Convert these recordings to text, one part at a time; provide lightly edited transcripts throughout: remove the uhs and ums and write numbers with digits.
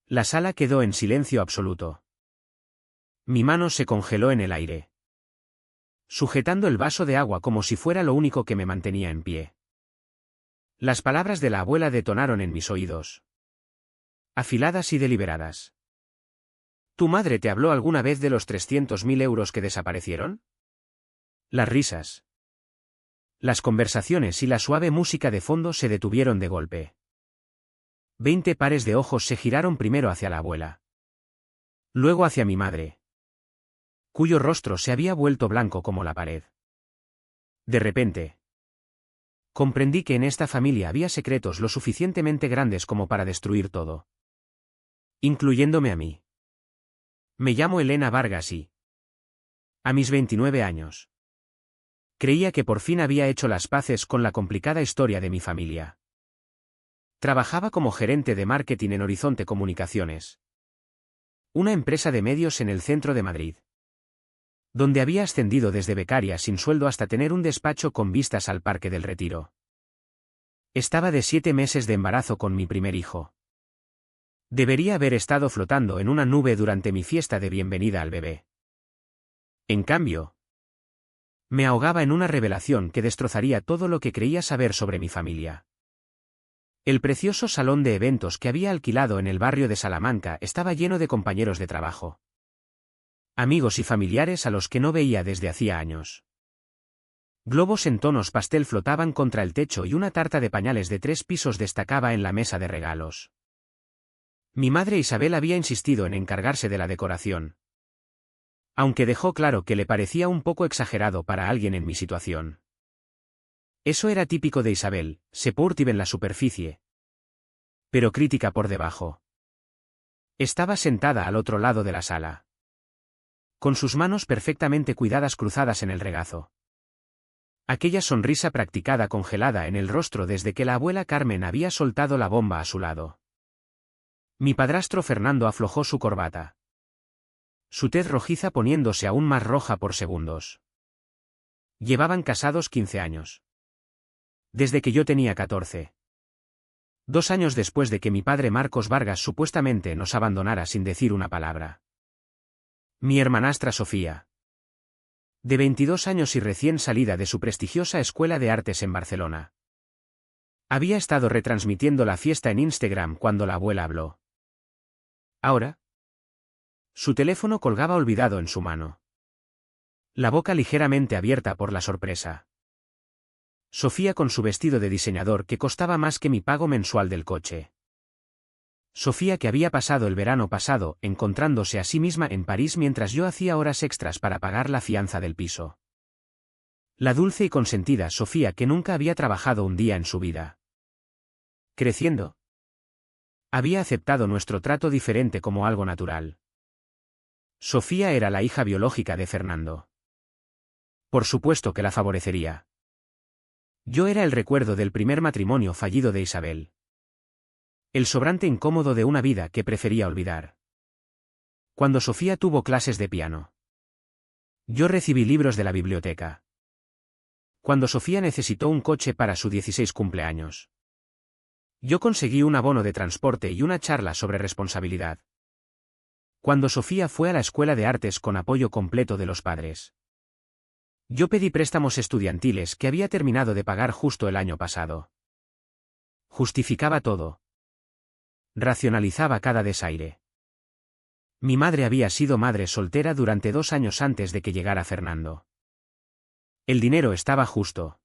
La sala quedó en silencio absoluto. Mi mano se congeló en el aire, sujetando el vaso de agua como si fuera lo único que me mantenía en pie. Las palabras de la abuela detonaron en mis oídos, afiladas y deliberadas. ¿Tu madre te habló alguna vez de los 300.000 euros que desaparecieron? Las risas, las conversaciones y la suave música de fondo se detuvieron de golpe. 20 pares de ojos se giraron primero hacia la abuela, luego hacia mi madre, cuyo rostro se había vuelto blanco como la pared. De repente, comprendí que en esta familia había secretos lo suficientemente grandes como para destruir todo, incluyéndome a mí. Me llamo Elena Vargas y, a mis 29 años, creía que por fin había hecho las paces con la complicada historia de mi familia. Trabajaba como gerente de marketing en Horizonte Comunicaciones, una empresa de medios en el centro de Madrid, donde había ascendido desde becaria sin sueldo hasta tener un despacho con vistas al Parque del Retiro. Estaba de 7 meses de embarazo con mi primer hijo. Debería haber estado flotando en una nube durante mi fiesta de bienvenida al bebé. En cambio, me ahogaba en una revelación que destrozaría todo lo que creía saber sobre mi familia. El precioso salón de eventos que había alquilado en el barrio de Salamanca estaba lleno de compañeros de trabajo, amigos y familiares a los que no veía desde hacía años. Globos en tonos pastel flotaban contra el techo y una tarta de pañales de 3 pisos destacaba en la mesa de regalos. Mi madre Isabel había insistido en encargarse de la decoración, aunque dejó claro que le parecía un poco exagerado para alguien en mi situación. Eso era típico de Isabel, supportive en la superficie, pero crítica por debajo. Estaba sentada al otro lado de la sala, con sus manos perfectamente cuidadas cruzadas en el regazo. Aquella sonrisa practicada congelada en el rostro desde que la abuela Carmen había soltado la bomba a su lado. Mi padrastro Fernando aflojó su corbata, su tez rojiza poniéndose aún más roja por segundos. Llevaban casados 15 años. Desde que yo tenía 14. 2 años después de que mi padre Marcos Vargas supuestamente nos abandonara sin decir una palabra. Mi hermanastra Sofía, de 22 años y recién salida de su prestigiosa escuela de artes en Barcelona, había estado retransmitiendo la fiesta en Instagram cuando la abuela habló. Ahora, su teléfono colgaba olvidado en su mano, la boca ligeramente abierta por la sorpresa. Sofía con su vestido de diseñador que costaba más que mi pago mensual del coche. Sofía que había pasado el verano pasado encontrándose a sí misma en París mientras yo hacía horas extras para pagar la fianza del piso. La dulce y consentida Sofía que nunca había trabajado un día en su vida. Creciendo, había aceptado nuestro trato diferente como algo natural. Sofía era la hija biológica de Fernando. Por supuesto que la favorecería. Yo era el recuerdo del primer matrimonio fallido de Isabel. El sobrante incómodo de una vida que prefería olvidar. Cuando Sofía tuvo clases de piano, yo recibí libros de la biblioteca. Cuando Sofía necesitó un coche para su 16 cumpleaños, yo conseguí un abono de transporte y una charla sobre responsabilidad. Cuando Sofía fue a la escuela de artes con apoyo completo de los padres, yo pedí préstamos estudiantiles que había terminado de pagar justo el año pasado. Justificaba todo. Racionalizaba cada desaire. Mi madre había sido madre soltera durante 2 años antes de que llegara Fernando. El dinero estaba justo.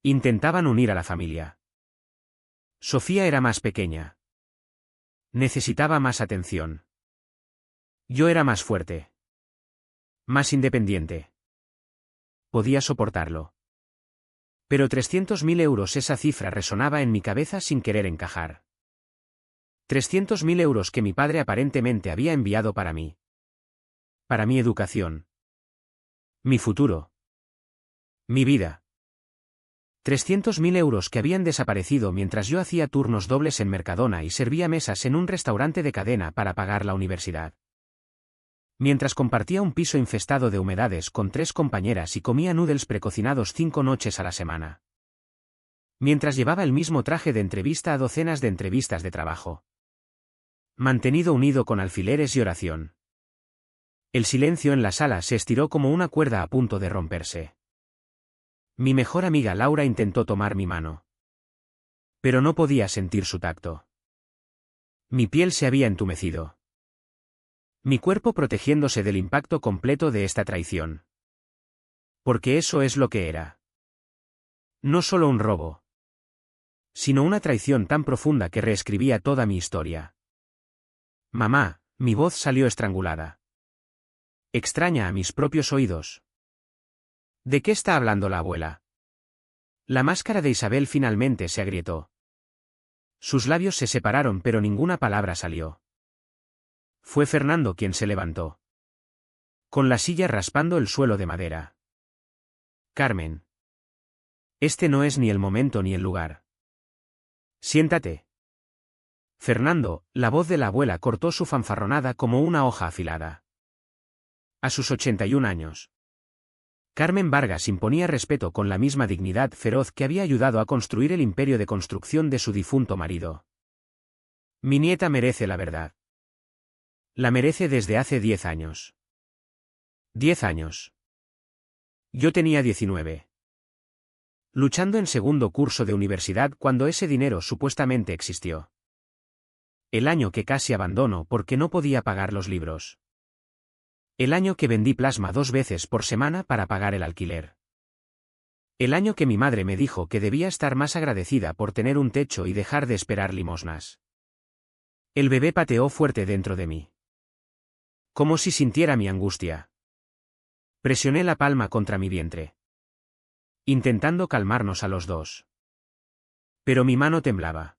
Intentaban unir a la familia. Sofía era más pequeña. Necesitaba más atención. Yo era más fuerte. Más independiente. Podía soportarlo. Pero 300.000 euros, esa cifra resonaba en mi cabeza sin querer encajar. 300.000 euros que mi padre aparentemente había enviado para mí. Para mi educación. Mi futuro. Mi vida. 300.000 euros que habían desaparecido mientras yo hacía turnos dobles en Mercadona y servía mesas en un restaurante de cadena para pagar la universidad. Mientras compartía un piso infestado de humedades con 3 compañeras y comía noodles precocinados 5 noches a la semana. Mientras llevaba el mismo traje de entrevista a docenas de entrevistas de trabajo. mantenido unido con alfileres y oración. El silencio en la sala se estiró como una cuerda a punto de romperse. Mi mejor amiga Laura intentó tomar mi mano. Pero no podía sentir su tacto. Mi piel se había entumecido. Mi cuerpo protegiéndose del impacto completo de esta traición. Porque eso es lo que era. No solo un robo, sino una traición tan profunda que reescribía toda mi historia. Mamá, mi voz salió estrangulada. Extraña a mis propios oídos. ¿De qué está hablando la abuela? La máscara de Isabel finalmente se agrietó. Sus labios se separaron pero ninguna palabra salió. Fue Fernando quien se levantó. Con la silla raspando el suelo de madera. Carmen. Este no es ni el momento ni el lugar. Siéntate. Fernando, la voz de la abuela cortó su fanfarronada como una hoja afilada. A sus 81 años. Carmen Vargas imponía respeto con la misma dignidad feroz que había ayudado a construir el imperio de construcción de su difunto marido. Mi nieta merece la verdad. La merece desde hace 10 años. 10 años. Yo tenía 19. Luchando en segundo curso de universidad cuando ese dinero supuestamente existió. El año que casi abandono porque no podía pagar los libros. El año que vendí plasma 2 veces por semana para pagar el alquiler. El año que mi madre me dijo que debía estar más agradecida por tener un techo y dejar de esperar limosnas. El bebé pateó fuerte dentro de mí. Como si sintiera mi angustia. Presioné la palma contra mi vientre. Intentando calmarnos a los dos. Pero mi mano temblaba.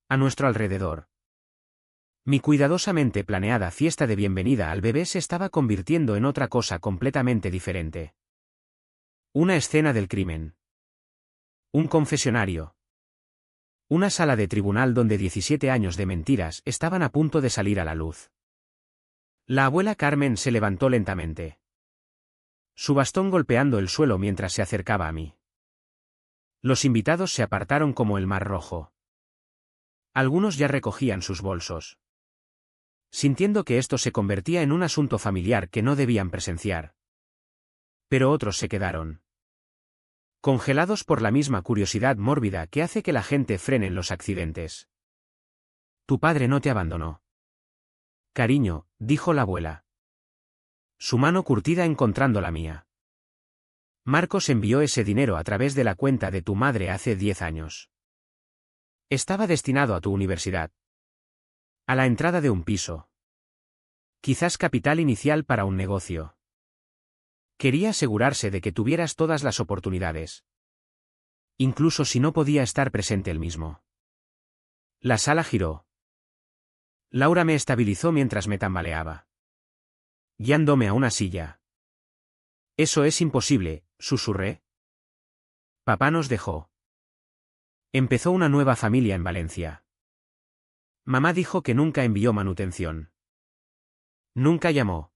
A nuestro alrededor. Mi cuidadosamente planeada fiesta de bienvenida al bebé se estaba convirtiendo en otra cosa completamente diferente. Una escena del crimen. Un confesionario. Una sala de tribunal donde 17 años de mentiras estaban a punto de salir a la luz. La abuela Carmen se levantó lentamente. Su bastón golpeando el suelo mientras se acercaba a mí. Los invitados se apartaron como el mar rojo. Algunos ya recogían sus bolsos. Sintiendo que esto se convertía en un asunto familiar que no debían presenciar. Pero otros se quedaron. Congelados por la misma curiosidad mórbida que hace que la gente frene en los accidentes. Tu padre no te abandonó. Cariño, dijo la abuela. Su mano curtida encontrando la mía. Marcos envió ese dinero a través de la cuenta de tu madre hace 10 años. Estaba destinado a tu universidad. A la entrada de un piso. Quizás capital inicial para un negocio. Quería asegurarse de que tuvieras todas las oportunidades. Incluso si no podía estar presente él mismo. La sala giró. Laura me estabilizó mientras me tambaleaba. Guiándome a una silla. Eso es imposible, susurré. Papá nos dejó. Empezó una nueva familia en Valencia. Mamá dijo que nunca envió manutención. Nunca llamó.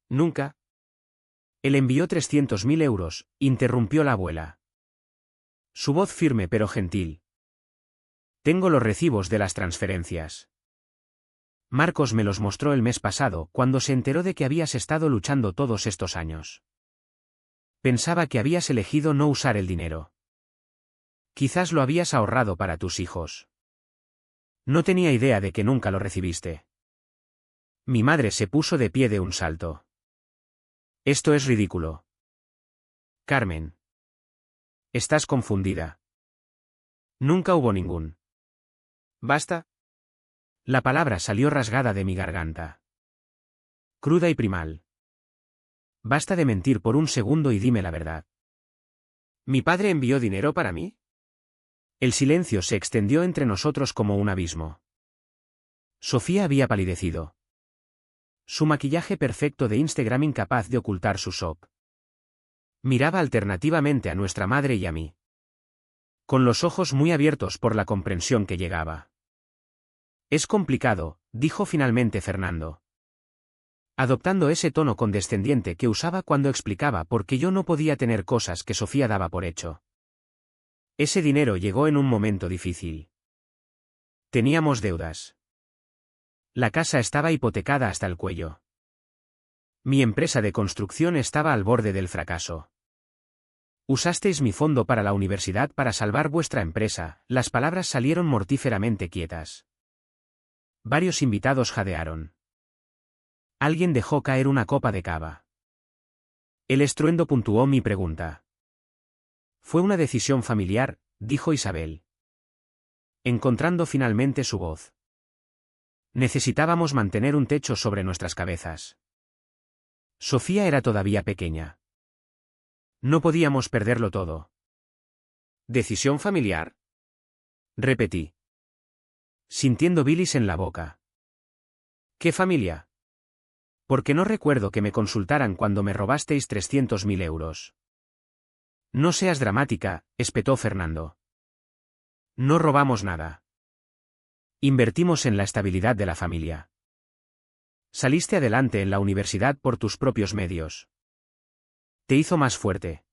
Nunca. Él envió 300.000 euros, interrumpió la abuela. Su voz firme pero gentil. Tengo los recibos de las transferencias. Marcos me los mostró el mes pasado cuando se enteró de que habías estado luchando todos estos años. Pensaba que habías elegido no usar el dinero. Quizás lo habías ahorrado para tus hijos. No tenía idea de que nunca lo recibiste. Mi madre se puso de pie de un salto. Esto es ridículo. Carmen. Estás confundida. Nunca hubo ningún. ¿Basta? La palabra salió rasgada de mi garganta. Cruda y primal. Basta de mentir por un segundo y dime la verdad. ¿Mi padre envió dinero para mí? El silencio se extendió entre nosotros como un abismo. Sofía había palidecido. Su maquillaje perfecto de Instagram incapaz de ocultar su shock. Miraba alternativamente a nuestra madre y a mí. Con los ojos muy abiertos por la comprensión que llegaba. Es complicado, dijo finalmente Fernando. Adoptando ese tono condescendiente que usaba cuando explicaba por qué yo no podía tener cosas que Sofía daba por hecho. Ese dinero llegó en un momento difícil. Teníamos deudas. La casa estaba hipotecada hasta el cuello. Mi empresa de construcción estaba al borde del fracaso. Usasteis mi fondo para la universidad para salvar vuestra empresa. Las palabras salieron mortíferamente quietas. Varios invitados jadearon. Alguien dejó caer una copa de cava. El estruendo puntuó mi pregunta. Fue una decisión familiar, dijo Isabel, encontrando finalmente su voz. Necesitábamos mantener un techo sobre nuestras cabezas. Sofía era todavía pequeña. No podíamos perderlo todo. ¿Decisión familiar? Repetí, sintiendo bilis en la boca. ¿Qué familia? Porque no recuerdo que me consultaran cuando me robasteis 300.000 euros. No seas dramática, espetó Fernando. No robamos nada. Invertimos en la estabilidad de la familia. Saliste adelante en la universidad por tus propios medios. Te hizo más fuerte.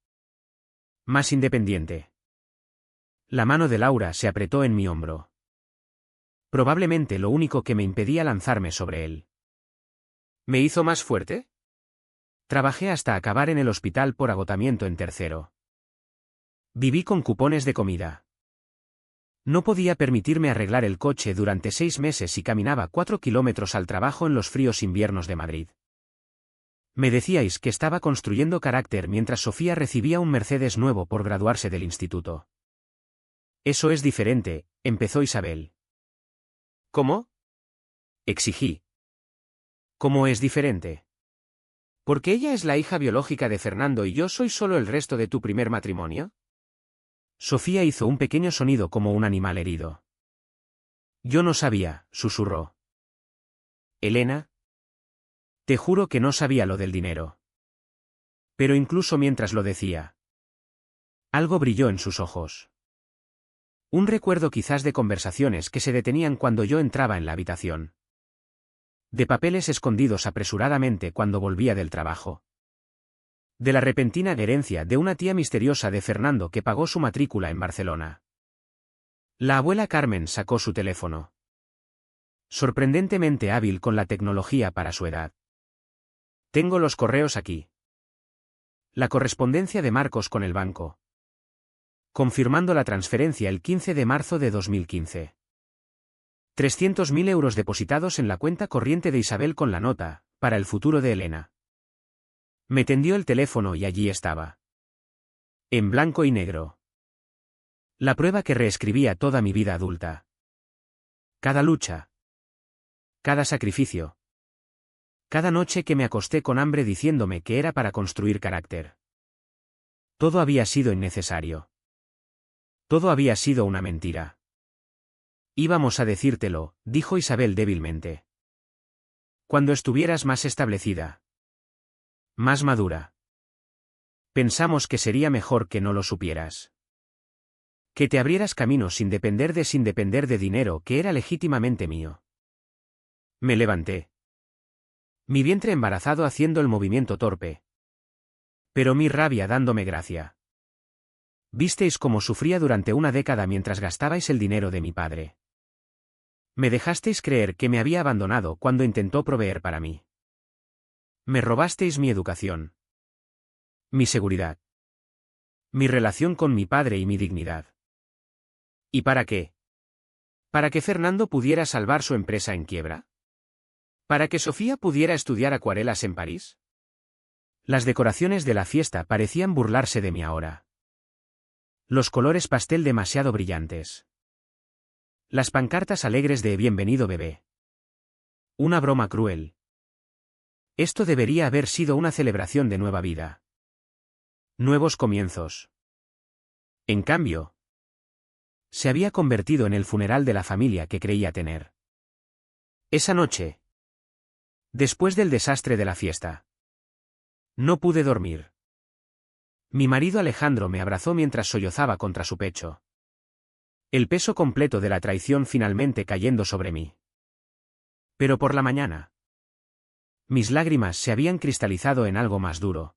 Más independiente. La mano de Laura se apretó en mi hombro. Probablemente lo único que me impedía lanzarme sobre él. ¿Me hizo más fuerte? Trabajé hasta acabar en el hospital por agotamiento en tercero. Viví con cupones de comida. No podía permitirme arreglar el coche durante 6 meses y caminaba 4 kilómetros al trabajo en los fríos inviernos de Madrid. Me decíais que estaba construyendo carácter mientras Sofía recibía un Mercedes nuevo por graduarse del instituto. Eso es diferente, empezó Isabel. ¿Cómo? Exigí. ¿Cómo es diferente? ¿Porque ella es la hija biológica de Fernando y yo soy solo el resto de tu primer matrimonio? Sofía hizo un pequeño sonido como un animal herido. Yo no sabía, susurró. Elena. Te juro que no sabía lo del dinero. Pero incluso mientras lo decía, algo brilló en sus ojos. Un recuerdo quizás de conversaciones que se detenían cuando yo entraba en la habitación. De papeles escondidos apresuradamente cuando volvía del trabajo. De la repentina herencia de una tía misteriosa de Fernando que pagó su matrícula en Barcelona. La abuela Carmen sacó su teléfono. Sorprendentemente hábil con la tecnología para su edad. Tengo los correos aquí. La correspondencia de Marcos con el banco. Confirmando la transferencia el 15 de marzo de 2015. 300.000 euros depositados en la cuenta corriente de Isabel con la nota, para el futuro de Elena. Me tendió el teléfono y allí estaba. En blanco y negro. La prueba que reescribía toda mi vida adulta. Cada lucha. Cada sacrificio. Cada noche que me acosté con hambre diciéndome que era para construir carácter. Todo había sido innecesario. Todo había sido una mentira. Íbamos a decírtelo, dijo Isabel débilmente. Cuando estuvieras más establecida. Más madura. Pensamos que sería mejor que no lo supieras. Que te abrieras camino sin depender de dinero que era legítimamente mío. Me levanté. Mi vientre embarazado haciendo el movimiento torpe. Pero mi rabia dándome gracia. Visteis cómo sufría durante una década mientras gastabais el dinero de mi padre. Me dejasteis creer que me había abandonado cuando intentó proveer para mí. Me robasteis mi educación. Mi seguridad. Mi relación con mi padre y mi dignidad. ¿Y para qué? ¿Para que Fernando pudiera salvar su empresa en quiebra? ¿Para que Sofía pudiera estudiar acuarelas en París? Las decoraciones de la fiesta parecían burlarse de mí ahora. Los colores pastel demasiado brillantes. Las pancartas alegres de Bienvenido bebé. Una broma cruel. Esto debería haber sido una celebración de nueva vida. Nuevos comienzos. En cambio, se había convertido en el funeral de la familia que creía tener. Esa noche, después del desastre de la fiesta, no pude dormir. Mi marido Alejandro me abrazó mientras sollozaba contra su pecho. El peso completo de la traición finalmente cayendo sobre mí. Pero por la mañana, mis lágrimas se habían cristalizado en algo más duro.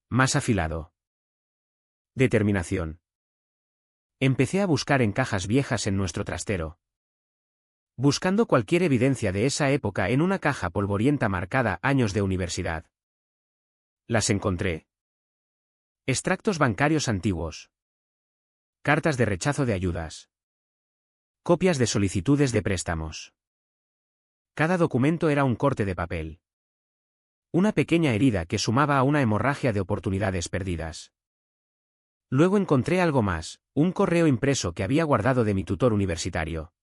Más afilado. Determinación. Empecé a buscar en cajas viejas en nuestro trastero. buscando cualquier evidencia de esa época en una caja polvorienta marcada años de universidad. Las encontré. Extractos bancarios antiguos. Cartas de rechazo de ayudas. Copias de solicitudes de préstamos. Cada documento era un corte de papel. Una pequeña herida que sumaba a una hemorragia de oportunidades perdidas. Luego encontré algo más, un correo impreso que había guardado de mi tutor universitario.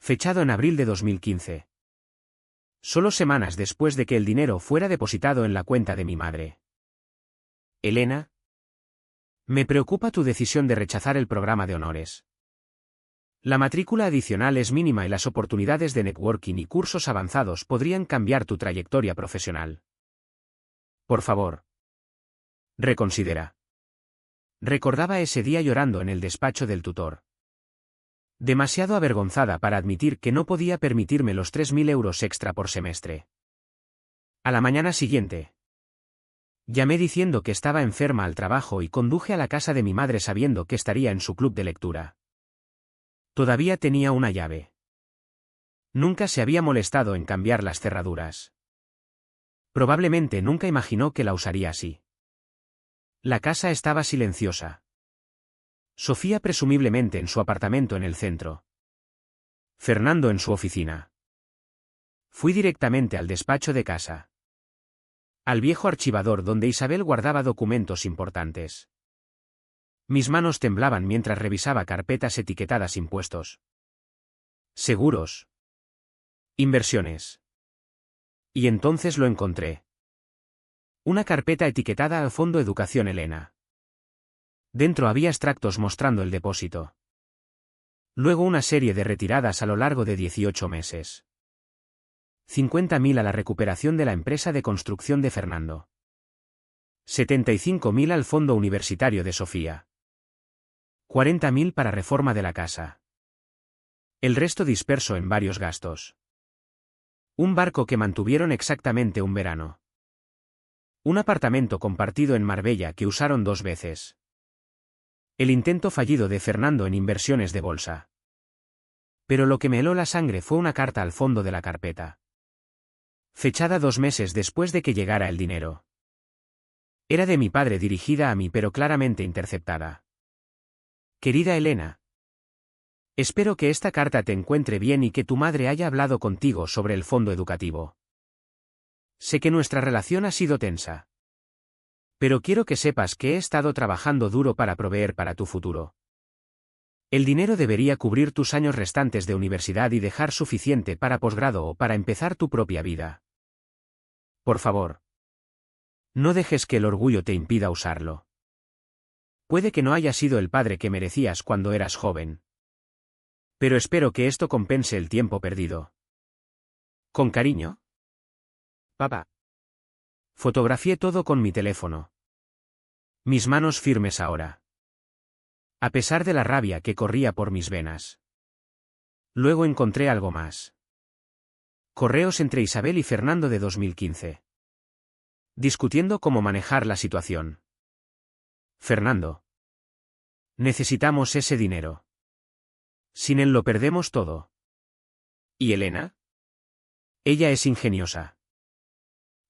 Fechado en abril de 2015. Solo semanas después de que el dinero fuera depositado en la cuenta de mi madre. Elena. Me preocupa tu decisión de rechazar el programa de honores. La matrícula adicional es mínima y las oportunidades de networking y cursos avanzados podrían cambiar tu trayectoria profesional. Por favor. Reconsidera. Recordaba ese día llorando en el despacho del tutor. Demasiado avergonzada para admitir que no podía permitirme los 3.000 euros extra por semestre. A la mañana siguiente. Llamé diciendo que estaba enferma al trabajo y conduje a la casa de mi madre sabiendo que estaría en su club de lectura. Todavía tenía una llave. Nunca se había molestado en cambiar las cerraduras. Probablemente nunca imaginó que la usaría así. La casa estaba silenciosa. Sofía presumiblemente en su apartamento en el centro. Fernando en su oficina. Fui directamente al despacho de casa. Al viejo archivador donde Isabel guardaba documentos importantes. Mis manos temblaban mientras revisaba carpetas etiquetadas impuestos. Seguros. Inversiones. Y entonces lo encontré. Una carpeta etiquetada al fondo Educación Elena. Dentro había extractos mostrando el depósito. Luego una serie de retiradas a lo largo de 18 meses. 50.000 a la recuperación de la empresa de construcción de Fernando. 75.000 al fondo universitario de Sofía. 40.000 para reforma de la casa. El resto disperso en varios gastos. Un barco que mantuvieron exactamente un verano. Un apartamento compartido en Marbella que usaron 2 veces. El intento fallido de Fernando en inversiones de bolsa. Pero lo que me heló la sangre fue una carta al fondo de la carpeta. Fechada 2 meses después de que llegara el dinero. Era de mi padre dirigida a mí pero claramente interceptada. Querida Elena. Espero que esta carta te encuentre bien y que tu madre haya hablado contigo sobre el fondo educativo. Sé que nuestra relación ha sido tensa. Pero quiero que sepas que he estado trabajando duro para proveer para tu futuro. El dinero debería cubrir tus años restantes de universidad y dejar suficiente para posgrado o para empezar tu propia vida. Por favor. No dejes que el orgullo te impida usarlo. Puede que no haya sido el padre que merecías cuando eras joven. Pero espero que esto compense el tiempo perdido. Con cariño. Papá. Fotografié todo con mi teléfono. Mis manos firmes ahora. A pesar de la rabia que corría por mis venas. Luego encontré algo más. Correos entre Isabel y Fernando de 2015. Discutiendo cómo manejar la situación. Fernando. Necesitamos ese dinero. Sin él lo perdemos todo. ¿Y Elena? Ella es ingeniosa.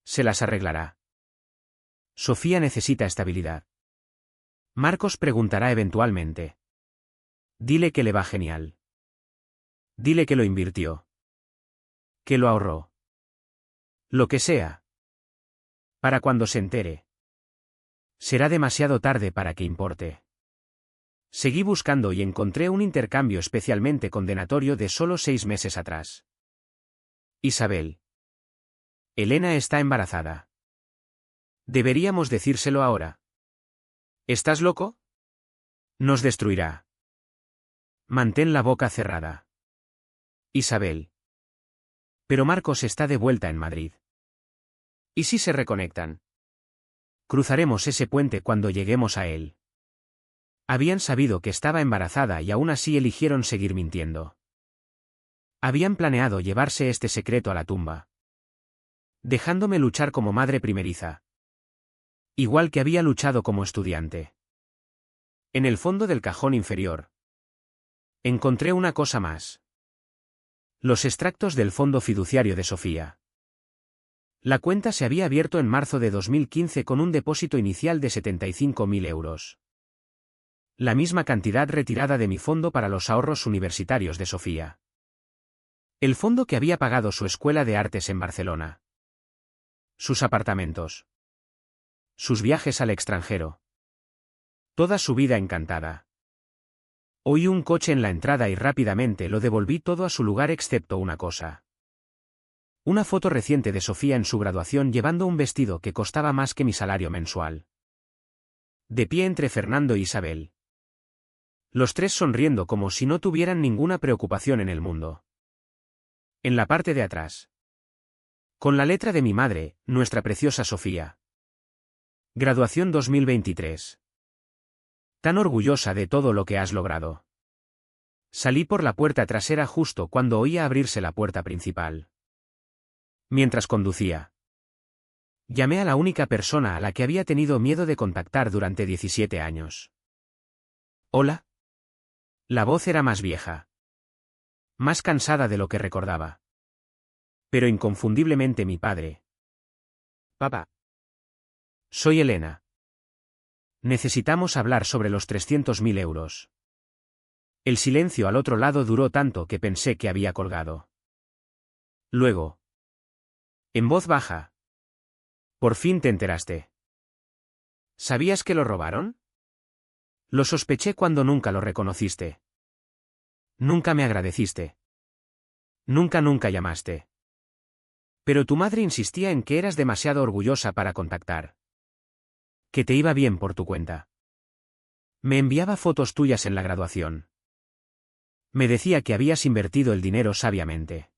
Se las arreglará. Sofía necesita estabilidad. Marcos preguntará eventualmente. Dile que le va genial. Dile que lo invirtió. Que lo ahorró. Lo que sea. Para cuando se entere. Será demasiado tarde para que importe. Seguí buscando y encontré un intercambio especialmente condenatorio de solo 6 meses atrás. Isabel. Elena está embarazada. Deberíamos decírselo ahora. ¿Estás loco? Nos destruirá. Mantén la boca cerrada. Isabel. Pero Marcos está de vuelta en Madrid. ¿Y si se reconectan? Cruzaremos ese puente cuando lleguemos a él. Habían sabido que estaba embarazada y aún así eligieron seguir mintiendo. Habían planeado llevarse este secreto a la tumba. Dejándome luchar como madre primeriza. Igual que había luchado como estudiante. En el fondo del cajón inferior. Encontré una cosa más. Los extractos del fondo fiduciario de Sofía. La cuenta se había abierto en marzo de 2015 con un depósito inicial de 75.000 euros. La misma cantidad retirada de mi fondo para los ahorros universitarios de Sofía. El fondo que había pagado su escuela de artes en Barcelona. Sus apartamentos. Sus viajes al extranjero. Toda su vida encantada. Oí un coche en la entrada y rápidamente lo devolví todo a su lugar excepto una cosa. Una foto reciente de Sofía en su graduación llevando un vestido que costaba más que mi salario mensual. De pie entre Fernando e Isabel. Los tres sonriendo como si no tuvieran ninguna preocupación en el mundo. En la parte de atrás. Con la letra de mi madre, nuestra preciosa Sofía. Graduación 2023. Tan orgullosa de todo lo que has logrado. Salí por la puerta trasera justo cuando oía abrirse la puerta principal. Mientras conducía. Llamé a la única persona a la que había tenido miedo de contactar durante 17 años. ¿Hola? La voz era más vieja. Más cansada de lo que recordaba. Pero inconfundiblemente mi padre. Papá. Soy Elena. Necesitamos hablar sobre los 300.000 euros. El silencio al otro lado duró tanto que pensé que había colgado. Luego. En voz baja. Por fin te enteraste. ¿Sabías que lo robaron? Lo sospeché cuando nunca lo reconociste. Nunca me agradeciste. Nunca llamaste. Pero tu madre insistía en que eras demasiado orgullosa para contactar. Que te iba bien por tu cuenta. Me enviaba fotos tuyas en la graduación. Me decía que habías invertido el dinero sabiamente.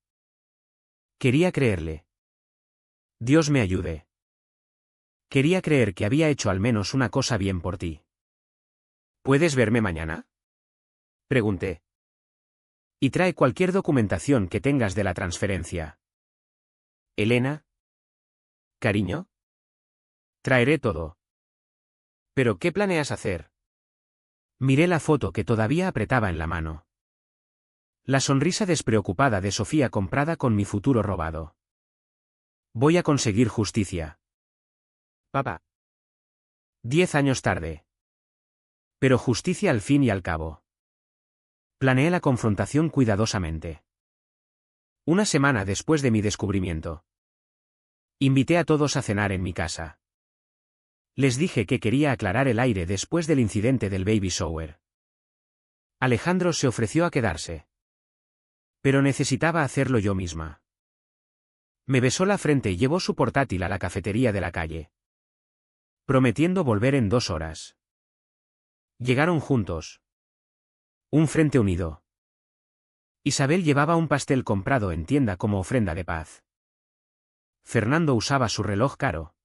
Quería creerle. Dios me ayude. Quería creer que había hecho al menos una cosa bien por ti. ¿Puedes verme mañana? Pregunté. Y trae cualquier documentación que tengas de la transferencia. Elena. Cariño. Traeré todo. ¿Pero qué planeas hacer? Miré la foto que todavía apretaba en la mano. La sonrisa despreocupada de Sofía comprada con mi futuro robado. Voy a conseguir justicia. Papá. 10 años tarde. Pero justicia al fin y al cabo. Planeé la confrontación cuidadosamente. Una semana después de mi descubrimiento. Invité a todos a cenar en mi casa. Les dije que quería aclarar el aire después del incidente del baby shower. Alejandro se ofreció a quedarse. Pero necesitaba hacerlo yo misma. Me besó la frente y llevó su portátil a la cafetería de la calle. Prometiendo volver en 2 horas. Llegaron juntos. Un frente unido. Isabel llevaba un pastel comprado en tienda como ofrenda de paz. Fernando usaba su reloj caro.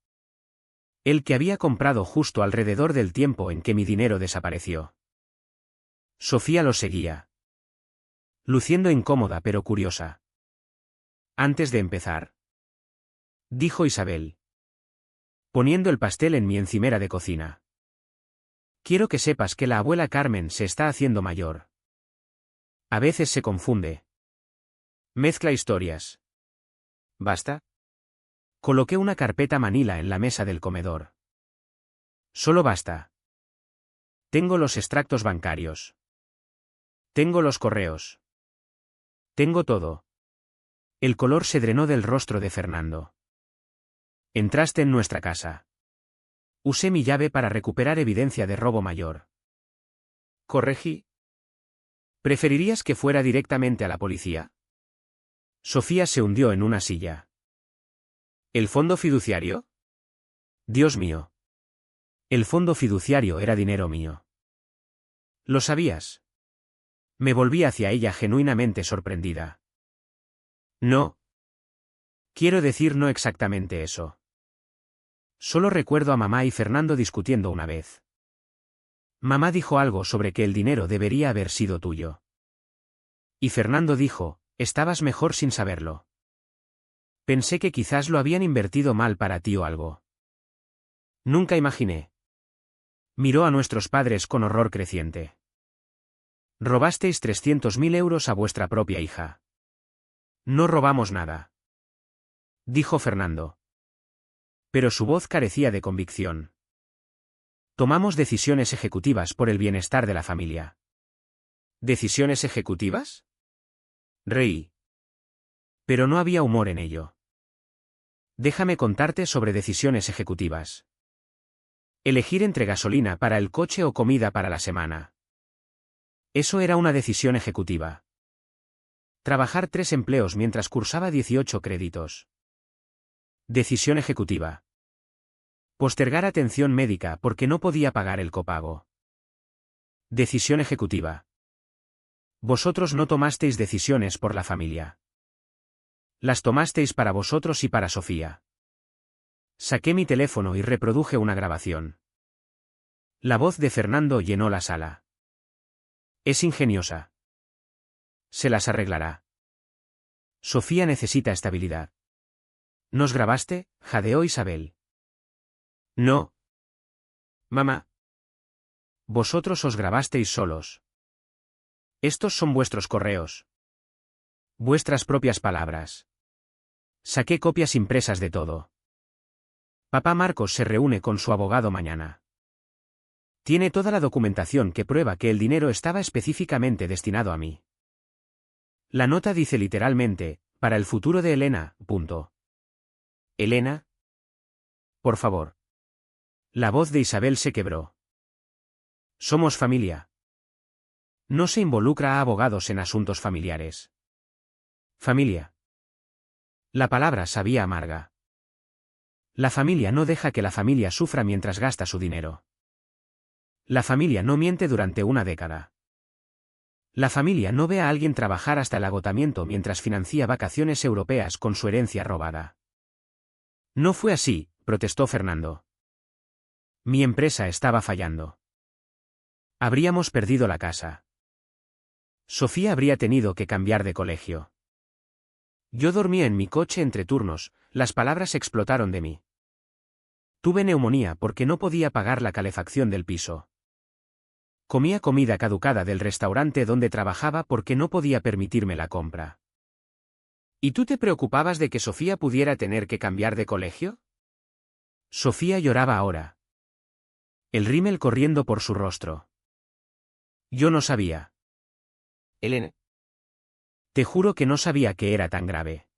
El que había comprado justo alrededor del tiempo en que mi dinero desapareció. Sofía lo seguía. Luciendo incómoda pero curiosa. Antes de empezar. Dijo Isabel. Poniendo el pastel en mi encimera de cocina. Quiero que sepas que la abuela Carmen se está haciendo mayor. A veces se confunde. Mezcla historias. ¿Basta? Coloqué una carpeta manila en la mesa del comedor. Solo basta. Tengo los extractos bancarios. Tengo los correos. Tengo todo. El color se drenó del rostro de Fernando. Entraste en nuestra casa. Usé mi llave para recuperar evidencia de robo mayor. Corregí. ¿Preferirías que fuera directamente a la policía? Sofía se hundió en una silla. ¿El fondo fiduciario? Dios mío. El fondo fiduciario era dinero mío. ¿Lo sabías? Me volví hacia ella genuinamente sorprendida. No. Quiero decir no exactamente eso. Solo recuerdo a mamá y Fernando discutiendo una vez. Mamá dijo algo sobre que el dinero debería haber sido tuyo. Y Fernando dijo, estabas mejor sin saberlo. Pensé que quizás lo habían invertido mal para ti o algo. Nunca imaginé. Miró a nuestros padres con horror creciente. Robasteis 300.000 euros a vuestra propia hija. No robamos nada, dijo Fernando. Pero su voz carecía de convicción. Tomamos decisiones ejecutivas por el bienestar de la familia. ¿Decisiones ejecutivas? Reí. Pero no había humor en ello. Déjame contarte sobre decisiones ejecutivas. Elegir entre gasolina para el coche o comida para la semana. Eso era una decisión ejecutiva. Trabajar 3 empleos mientras cursaba 18 créditos. Decisión ejecutiva. Postergar atención médica porque no podía pagar el copago. Decisión ejecutiva. Vosotros no tomasteis decisiones por la familia. Las tomasteis para vosotros y para Sofía. Saqué mi teléfono y reproduje una grabación. La voz de Fernando llenó la sala. Es ingeniosa. Se las arreglará. Sofía necesita estabilidad. ¿Nos grabaste? Jadeó Isabel. No. Mamá. Vosotros os grabasteis solos. Estos son vuestros correos. Vuestras propias palabras. Saqué copias impresas de todo. Papá Marcos se reúne con su abogado mañana. Tiene toda la documentación que prueba que el dinero estaba específicamente destinado a mí. La nota dice literalmente, para el futuro de Elena, punto. ¿Elena? Por favor. La voz de Isabel se quebró. Somos familia. No se involucra a abogados en asuntos familiares. Familia. La palabra sabía amarga. La familia no deja que la familia sufra mientras gasta su dinero. La familia no miente durante una década. La familia no ve a alguien trabajar hasta el agotamiento mientras financia vacaciones europeas con su herencia robada. No fue así, protestó Fernando. Mi empresa estaba fallando. Habríamos perdido la casa. Sofía habría tenido que cambiar de colegio. Yo dormía en mi coche entre turnos, las palabras explotaron de mí. Tuve neumonía porque no podía pagar la calefacción del piso. Comía comida caducada del restaurante donde trabajaba porque no podía permitirme la compra. ¿Y tú te preocupabas de que Sofía pudiera tener que cambiar de colegio? Sofía lloraba ahora. El rímel corriendo por su rostro. Yo no sabía. Elena. Te juro que no sabía que era tan grave.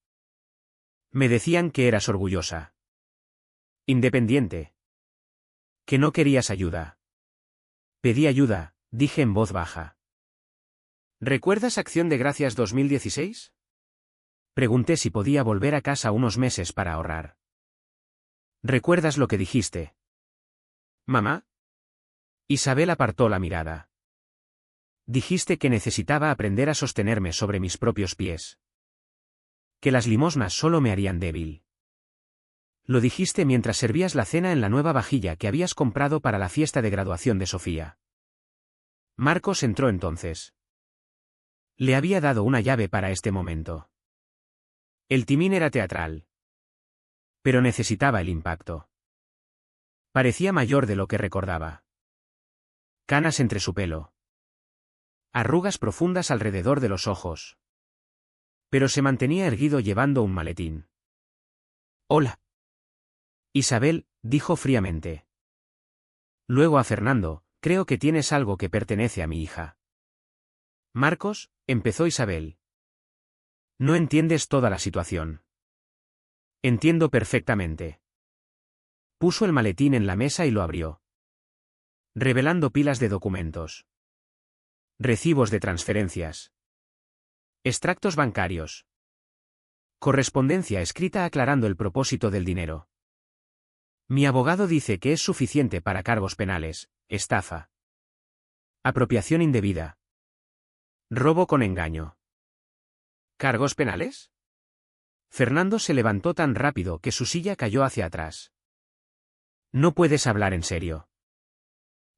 Me decían que eras orgullosa. Independiente. Que no querías ayuda. Pedí ayuda, dije en voz baja. ¿Recuerdas Acción de Gracias 2016? Pregunté si podía volver a casa unos meses para ahorrar. ¿Recuerdas lo que dijiste? ¿Mamá? Isabel apartó la mirada. Dijiste que necesitaba aprender a sostenerme sobre mis propios pies. Que las limosnas solo me harían débil. Lo dijiste mientras servías la cena en la nueva vajilla que habías comprado para la fiesta de graduación de Sofía. Marcos entró entonces. Le había dado una llave para este momento. El timín era teatral. Pero necesitaba el impacto. Parecía mayor de lo que recordaba. Canas entre su pelo. Arrugas profundas alrededor de los ojos. Pero se mantenía erguido llevando un maletín. Hola. Isabel, dijo fríamente. Luego a Fernando, creo que tienes algo que pertenece a mi hija. Marcos, empezó Isabel. No entiendes toda la situación. Entiendo perfectamente. Puso el maletín en la mesa y lo abrió. Revelando pilas de documentos. Recibos de transferencias. Extractos bancarios. Correspondencia escrita aclarando el propósito del dinero. Mi abogado dice que es suficiente para cargos penales, estafa. Apropiación indebida. Robo con engaño. ¿Cargos penales? Fernando se levantó tan rápido que su silla cayó hacia atrás. No puedes hablar en serio.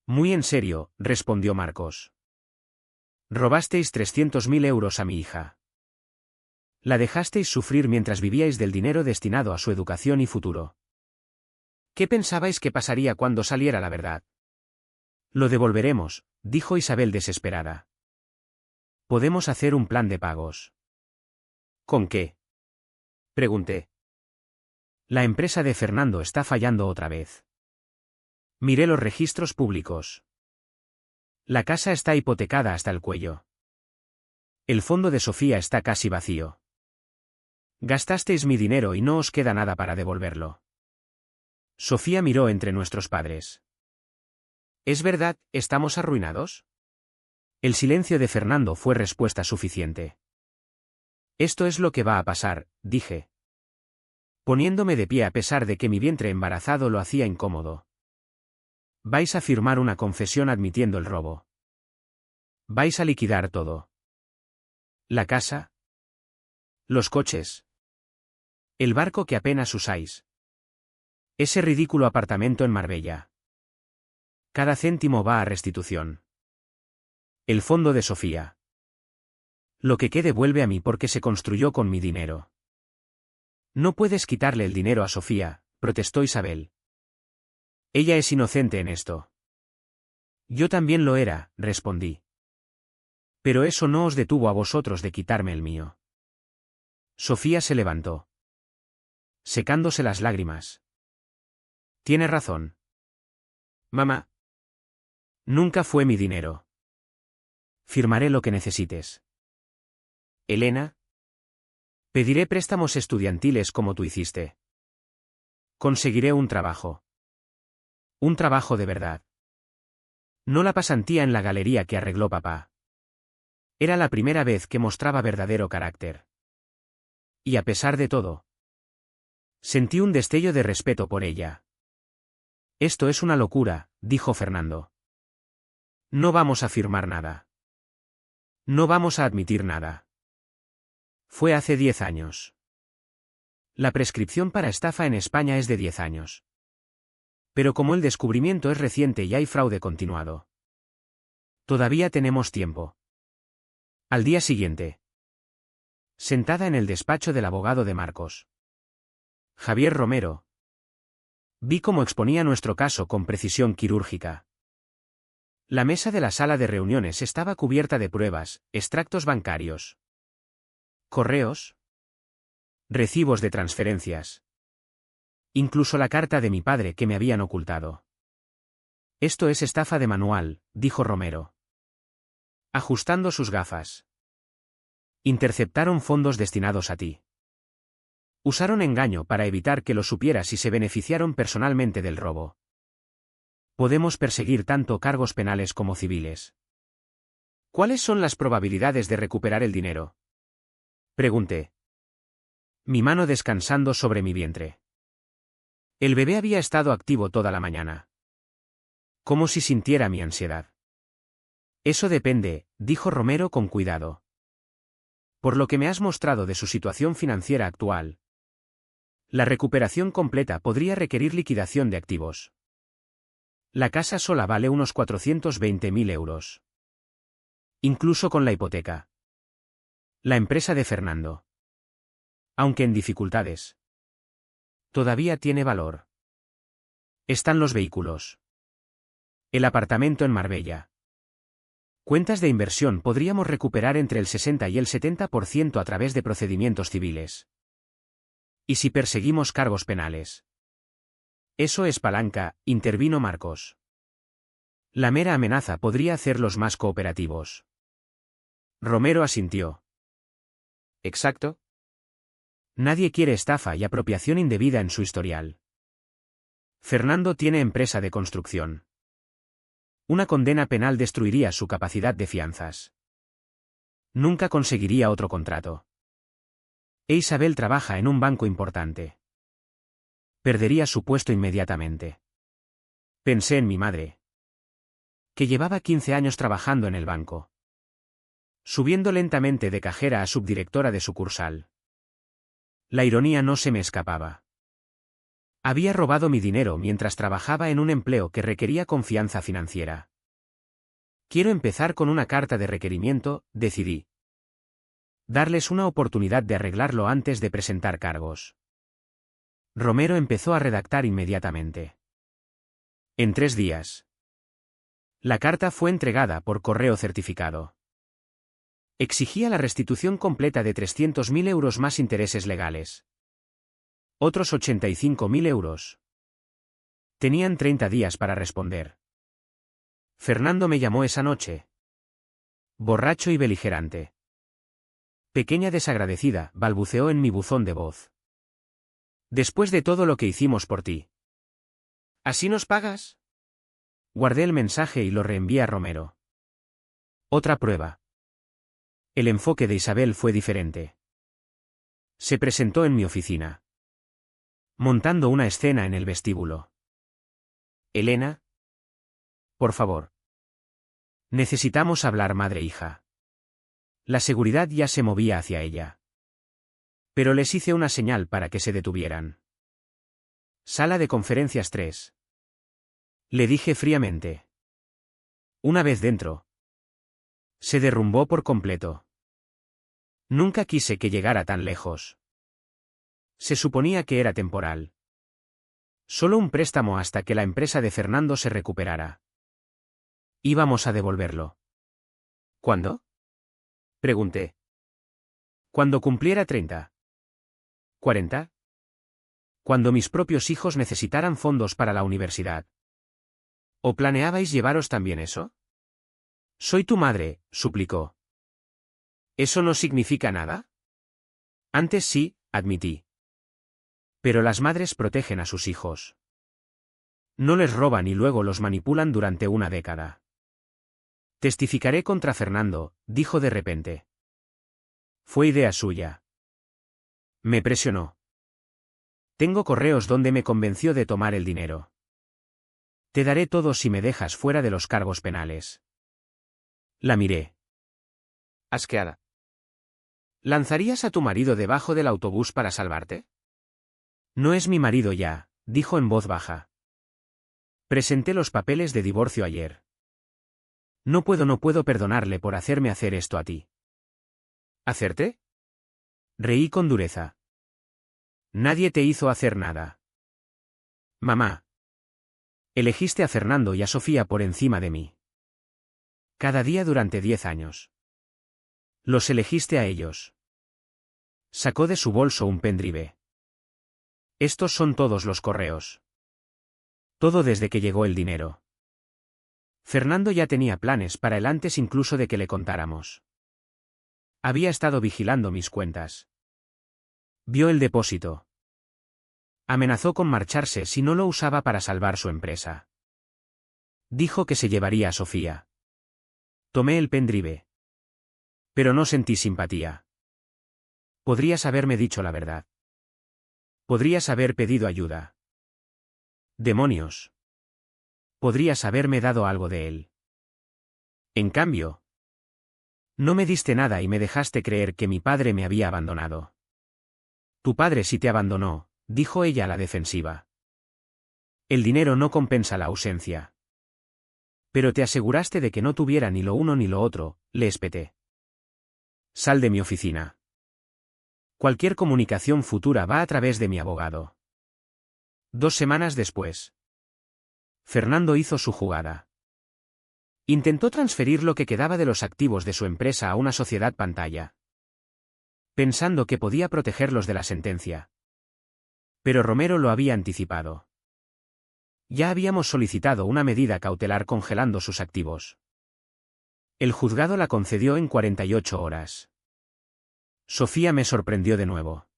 Muy en serio, respondió Marcos. Robasteis 300.000 euros a mi hija. La dejasteis sufrir mientras vivíais del dinero destinado a su educación y futuro. ¿Qué pensabais que pasaría cuando saliera la verdad? Lo devolveremos, dijo Isabel desesperada. Podemos hacer un plan de pagos. ¿Con qué? Pregunté. La empresa de Fernando está fallando otra vez. Miré los registros públicos. La casa está hipotecada hasta el cuello. El fondo de Sofía está casi vacío. Gastasteis mi dinero y no os queda nada para devolverlo. Sofía miró entre nuestros padres. ¿Es verdad, estamos arruinados? El silencio de Fernando fue respuesta suficiente. Esto es lo que va a pasar, dije. Poniéndome de pie a pesar de que mi vientre embarazado lo hacía incómodo. Vais a firmar una confesión admitiendo el robo. Vais a liquidar todo. La casa. Los coches. El barco que apenas usáis. Ese ridículo apartamento en Marbella. Cada céntimo va a restitución. El fondo de Sofía. Lo que quede vuelve a mí porque se construyó con mi dinero. No puedes quitarle el dinero a Sofía, protestó Isabel. Ella es inocente en esto. Yo también lo era, respondí. Pero eso no os detuvo a vosotros de quitarme el mío. Sofía se levantó. Secándose las lágrimas. Tienes razón. Mamá. Nunca fue mi dinero. Firmaré lo que necesites. Elena. Pediré préstamos estudiantiles como tú hiciste. Conseguiré un trabajo. Un trabajo de verdad. No la pasantía en la galería que arregló papá. Era la primera vez que mostraba verdadero carácter. Y a pesar de todo, sentí un destello de respeto por ella. Esto es una locura, dijo Fernando. No vamos a firmar nada. No vamos a admitir nada. Fue hace 10 años. La prescripción para estafa en España es de 10 años. Pero como el descubrimiento es reciente y hay fraude continuado, todavía tenemos tiempo. Al día siguiente. Sentada en el despacho del abogado de Marcos. Javier Romero. Vi cómo exponía nuestro caso con precisión quirúrgica. La mesa de la sala de reuniones estaba cubierta de pruebas, extractos bancarios, correos, recibos de transferencias. Incluso la carta de mi padre que me habían ocultado. Esto es estafa de manual, dijo Romero. Ajustando sus gafas. Interceptaron fondos destinados a ti. Usaron engaño para evitar que lo supieras y se beneficiaron personalmente del robo. Podemos perseguir tanto cargos penales como civiles. ¿Cuáles son las probabilidades de recuperar el dinero? Pregunté. Mi mano descansando sobre mi vientre. El bebé había estado activo toda la mañana. Como si sintiera mi ansiedad. Eso depende, dijo Romero con cuidado. Por lo que me has mostrado de su situación financiera actual. La recuperación completa podría requerir liquidación de activos. La casa sola vale unos 420.000 euros. Incluso con la hipoteca. La empresa de Fernando. Aunque en dificultades. Todavía tiene valor. Están los vehículos. El apartamento en Marbella. Cuentas de inversión podríamos recuperar entre el 60 y el 70% a través de procedimientos civiles. ¿Y si perseguimos cargos penales? Eso es palanca, intervino Marcos. La mera amenaza podría hacerlos más cooperativos. Romero asintió. ¿Exacto? Nadie quiere estafa y apropiación indebida en su historial. Fernando tiene empresa de construcción. Una condena penal destruiría su capacidad de fianzas. Nunca conseguiría otro contrato. E Isabel trabaja en un banco importante. Perdería su puesto inmediatamente. Pensé en mi madre, que llevaba 15 años trabajando en el banco. Subiendo lentamente de cajera a subdirectora de sucursal. La ironía no se me escapaba. Había robado mi dinero mientras trabajaba en un empleo que requería confianza financiera. Quiero empezar con una carta de requerimiento, decidí. Darles una oportunidad de arreglarlo antes de presentar cargos. Romero empezó a redactar inmediatamente. En 3 días. La carta fue entregada por correo certificado. Exigía la restitución completa de 300.000 euros más intereses legales. Otros 85.000 euros. Tenían 30 días para responder. Fernando me llamó esa noche. Borracho y beligerante. Pequeña desagradecida, balbuceó en mi buzón de voz. Después de todo lo que hicimos por ti. ¿Así nos pagas? Guardé el mensaje y lo reenvié a Romero. Otra prueba. El enfoque de Isabel fue diferente. Se presentó en mi oficina. Montando una escena en el vestíbulo. Elena. Por favor. Necesitamos hablar madre e hija. La seguridad ya se movía hacia ella. Pero les hice una señal para que se detuvieran. Sala de conferencias 3. Le dije fríamente. Una vez dentro. Se derrumbó por completo. Nunca quise que llegara tan lejos. Se suponía que era temporal. Solo un préstamo hasta que la empresa de Fernando se recuperara. Íbamos a devolverlo. ¿Cuándo? Pregunté. Cuando cumpliera 30. ¿40? Cuando mis propios hijos necesitaran fondos para la universidad. ¿O planeabais llevaros también eso? Soy tu madre, suplicó. ¿Eso no significa nada? Antes sí, admití. Pero las madres protegen a sus hijos. No les roban y luego los manipulan durante una década. Testificaré contra Fernando, dijo de repente. Fue idea suya. Me presionó. Tengo correos donde me convenció de tomar el dinero. Te daré todo si me dejas fuera de los cargos penales. La miré. Asqueada. ¿Lanzarías a tu marido debajo del autobús para salvarte? No es mi marido ya, dijo en voz baja. Presenté los papeles de divorcio ayer. No puedo perdonarle por hacerme hacer esto a ti. ¿Hacerte? Reí con dureza. Nadie te hizo hacer nada. Mamá. Elegiste a Fernando y a Sofía por encima de mí. Cada día durante 10 años. Los elegiste a ellos. Sacó de su bolso un pendrive. Estos son todos los correos. Todo desde que llegó el dinero. Fernando ya tenía planes para él antes incluso de que le contáramos. Había estado vigilando mis cuentas. Vio el depósito. Amenazó con marcharse si no lo usaba para salvar su empresa. Dijo que se llevaría a Sofía. Tomé el pendrive. Pero no sentí simpatía. Podrías haberme dicho la verdad. Podrías haber pedido ayuda. Demonios. Podrías haberme dado algo de él. En cambio, no me diste nada y me dejaste creer que mi padre me había abandonado. Tu padre sí te abandonó, dijo ella a la defensiva. El dinero no compensa la ausencia. Pero te aseguraste de que no tuviera ni lo uno ni lo otro, le espeté. Sal de mi oficina. Cualquier comunicación futura va a través de mi abogado. 2 semanas después. Fernando hizo su jugada. Intentó transferir lo que quedaba de los activos de su empresa a una sociedad pantalla. Pensando que podía protegerlos de la sentencia. Pero Romero lo había anticipado. Ya habíamos solicitado una medida cautelar congelando sus activos. El juzgado la concedió en 48 horas. Sofía me sorprendió de nuevo.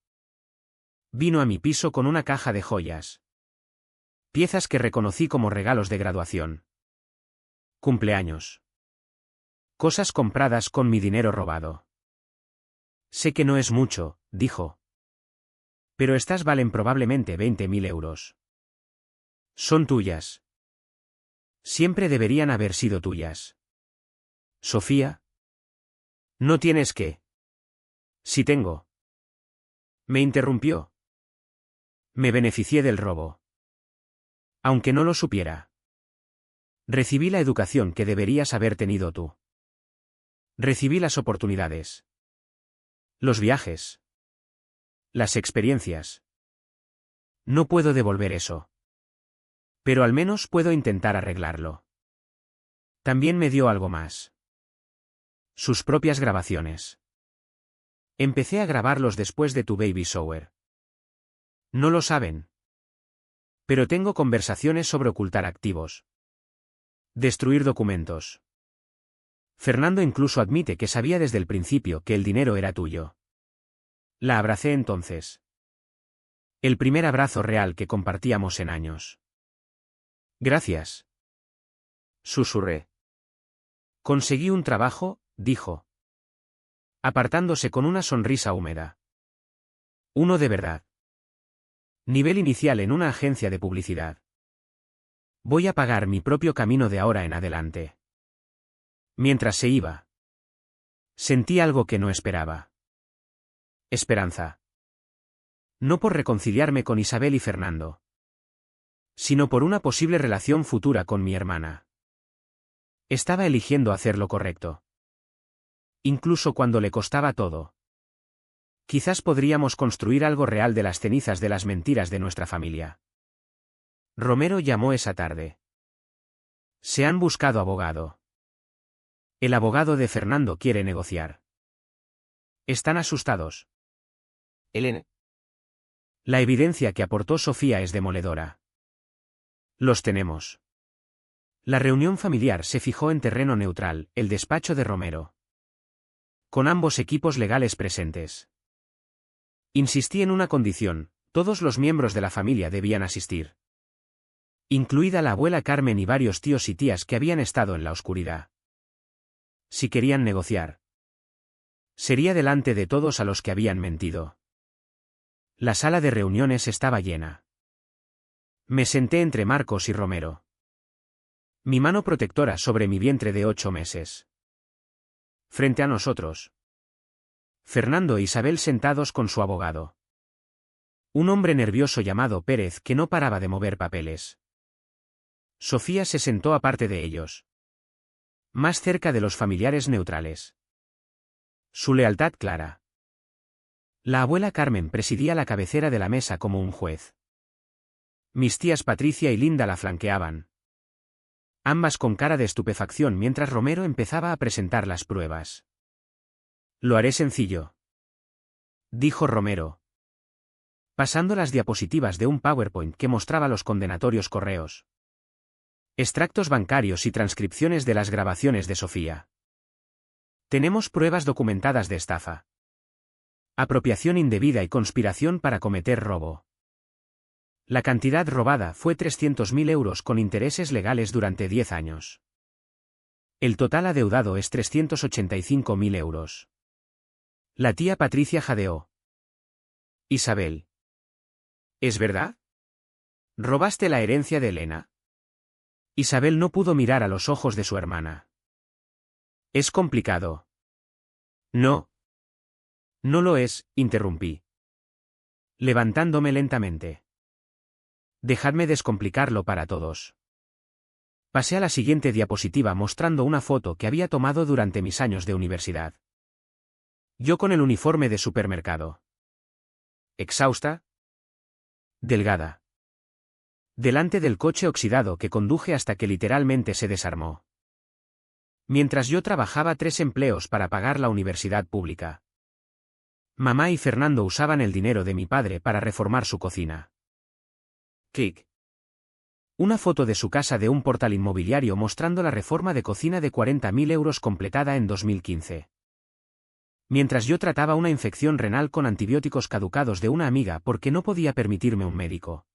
Vino a mi piso con una caja de joyas. Piezas que reconocí como regalos de graduación. Cumpleaños. Cosas compradas con mi dinero robado. Sé que no es mucho, dijo. Pero estas valen probablemente 20.000 euros. Son tuyas. Siempre deberían haber sido tuyas. Sofía. No tienes que. Sí tengo. Me interrumpió. Me beneficié del robo. Aunque no lo supiera. Recibí la educación que deberías haber tenido tú. Recibí las oportunidades. Los viajes. Las experiencias. No puedo devolver eso. Pero al menos puedo intentar arreglarlo. También me dio algo más. Sus propias grabaciones. Empecé a grabarlos después de tu baby shower. No lo saben. Pero tengo conversaciones sobre ocultar activos. Destruir documentos. Fernando incluso admite que sabía desde el principio que el dinero era tuyo. La abracé entonces. El primer abrazo real que compartíamos en años. Gracias. Susurré. Conseguí un trabajo, dijo. Apartándose con una sonrisa húmeda. Uno de verdad. Nivel inicial en una agencia de publicidad. Voy a pagar mi propio camino de ahora en adelante. Mientras se iba. Sentí algo que no esperaba. Esperanza. No por reconciliarme con Isabel y Fernando, sino por una posible relación futura con mi hermana. Estaba eligiendo hacer lo correcto. Incluso cuando le costaba todo. Quizás podríamos construir algo real de las cenizas de las mentiras de nuestra familia. Romero llamó esa tarde. Se han buscado abogado. El abogado de Fernando quiere negociar. Están asustados. Elena. La evidencia que aportó Sofía es demoledora. Los tenemos. La reunión familiar se fijó en terreno neutral, el despacho de Romero. Con ambos equipos legales presentes. Insistí en una condición: todos los miembros de la familia debían asistir. Incluida la abuela Carmen y varios tíos y tías que habían estado en la oscuridad. Si querían negociar, sería delante de todos a los que habían mentido. La sala de reuniones estaba llena. Me senté entre Marcos y Romero. Mi mano protectora sobre mi vientre de 8 meses. Frente a nosotros. Fernando e Isabel sentados con su abogado. Un hombre nervioso llamado Pérez que no paraba de mover papeles. Sofía se sentó aparte de ellos. Más cerca de los familiares neutrales. Su lealtad clara. La abuela Carmen presidía la cabecera de la mesa como un juez. Mis tías Patricia y Linda la flanqueaban. Ambas con cara de estupefacción mientras Romero empezaba a presentar las pruebas. Lo haré sencillo, dijo Romero, pasando las diapositivas de un PowerPoint que mostraba los condenatorios correos, extractos bancarios y transcripciones de las grabaciones de Sofía. Tenemos pruebas documentadas de estafa, apropiación indebida y conspiración para cometer robo. La cantidad robada fue 300.000 euros con intereses legales durante 10 años. El total adeudado es 385.000 euros. La tía Patricia jadeó. Isabel. ¿Es verdad? ¿Robaste la herencia de Elena? Isabel no pudo mirar a los ojos de su hermana. Es complicado. No. No lo es, interrumpí. Levantándome lentamente. Dejadme descomplicarlo para todos. Pasé a la siguiente diapositiva mostrando una foto que había tomado durante mis años de universidad. Yo con el uniforme de supermercado. Exhausta. Delgada. Delante del coche oxidado que conduje hasta que literalmente se desarmó. Mientras yo trabajaba 3 empleos para pagar la universidad pública. Mamá y Fernando usaban el dinero de mi padre para reformar su cocina. Clic. Una foto de su casa de un portal inmobiliario mostrando la reforma de cocina de 40.000 euros completada en 2015. Mientras yo trataba una infección renal con antibióticos caducados de una amiga porque no podía permitirme un médico.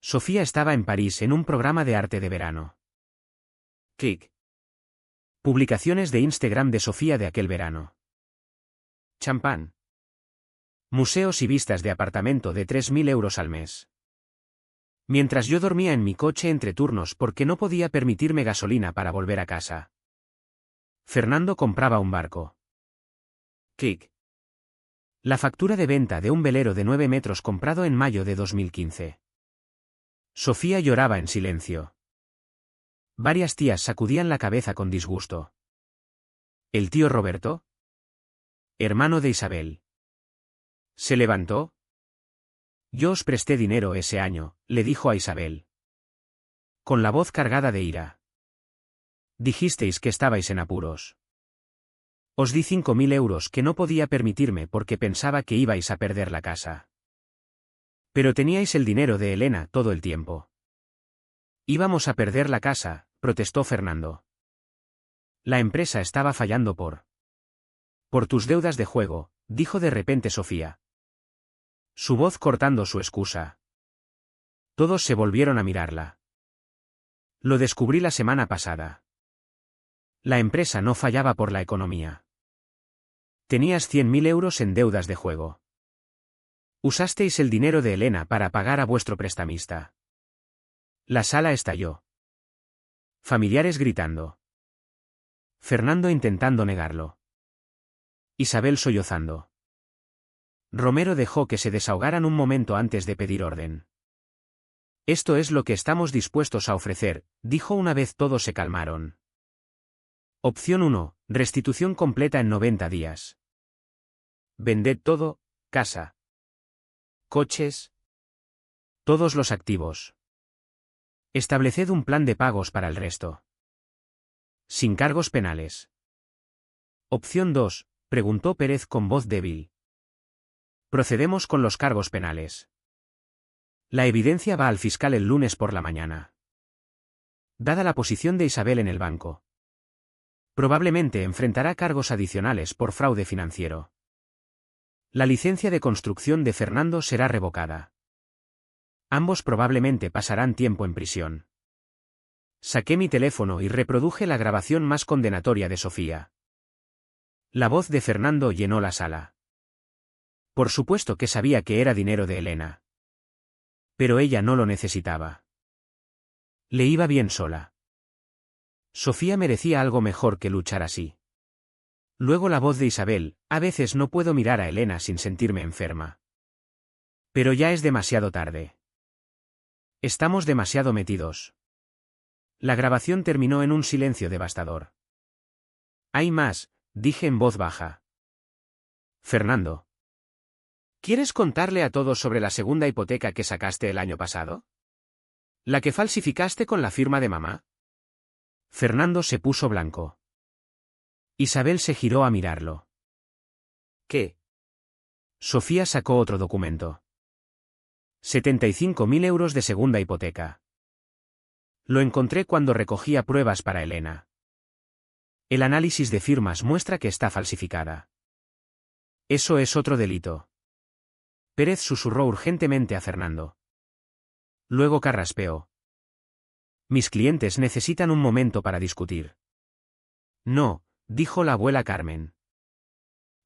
Sofía estaba en París en un programa de arte de verano. Clic. Publicaciones de Instagram de Sofía de aquel verano. Champán. Museos y vistas de apartamento de 3.000 euros al mes. Mientras yo dormía en mi coche entre turnos porque no podía permitirme gasolina para volver a casa. Fernando compraba un barco. Clic. La factura de venta de un velero de 9 metros comprado en mayo de 2015. Sofía lloraba en silencio. Varias tías sacudían la cabeza con disgusto. ¿El tío Roberto? Hermano de Isabel. ¿Se levantó? Yo os presté dinero ese año, le dijo a Isabel. Con la voz cargada de ira. Dijisteis que estabais en apuros. Os di 5.000 euros que no podía permitirme porque pensaba que ibais a perder la casa. Pero teníais el dinero de Elena todo el tiempo. Íbamos a perder la casa, protestó Fernando. La empresa estaba fallando por tus deudas de juego, dijo de repente Sofía. Su voz cortando su excusa. Todos se volvieron a mirarla. Lo descubrí la semana pasada. La empresa no fallaba por la economía. Tenías 100.000 euros en deudas de juego. Usasteis el dinero de Elena para pagar a vuestro prestamista. La sala estalló. Familiares gritando. Fernando intentando negarlo. Isabel sollozando. Romero dejó que se desahogaran un momento antes de pedir orden. Esto es lo que estamos dispuestos a ofrecer, dijo una vez todos se calmaron. Opción 1, restitución completa en 90 días. Vended todo, casa, coches, todos los activos. Estableced un plan de pagos para el resto. Sin cargos penales. Opción 2, preguntó Pérez con voz débil. Procedemos con los cargos penales. La evidencia va al fiscal el lunes por la mañana. Dada la posición de Isabel en el banco, probablemente enfrentará cargos adicionales por fraude financiero. La licencia de construcción de Fernando será revocada. Ambos probablemente pasarán tiempo en prisión. Saqué mi teléfono y reproduje la grabación más condenatoria de Sofía. La voz de Fernando llenó la sala. Por supuesto que sabía que era dinero de Elena. Pero ella no lo necesitaba. Le iba bien sola. Sofía merecía algo mejor que luchar así. Luego la voz de Isabel, a veces no puedo mirar a Elena sin sentirme enferma. Pero ya es demasiado tarde. Estamos demasiado metidos. La grabación terminó en un silencio devastador. Hay más, dije en voz baja. Fernando. ¿Quieres contarle a todos sobre la segunda hipoteca que sacaste el año pasado? ¿La que falsificaste con la firma de mamá? Fernando se puso blanco. Isabel se giró a mirarlo. ¿Qué? Sofía sacó otro documento. 75.000 euros de segunda hipoteca. Lo encontré cuando recogía pruebas para Elena. El análisis de firmas muestra que está falsificada. Eso es otro delito. Pérez susurró urgentemente a Fernando. Luego carraspeó. Mis clientes necesitan un momento para discutir. No, dijo la abuela Carmen,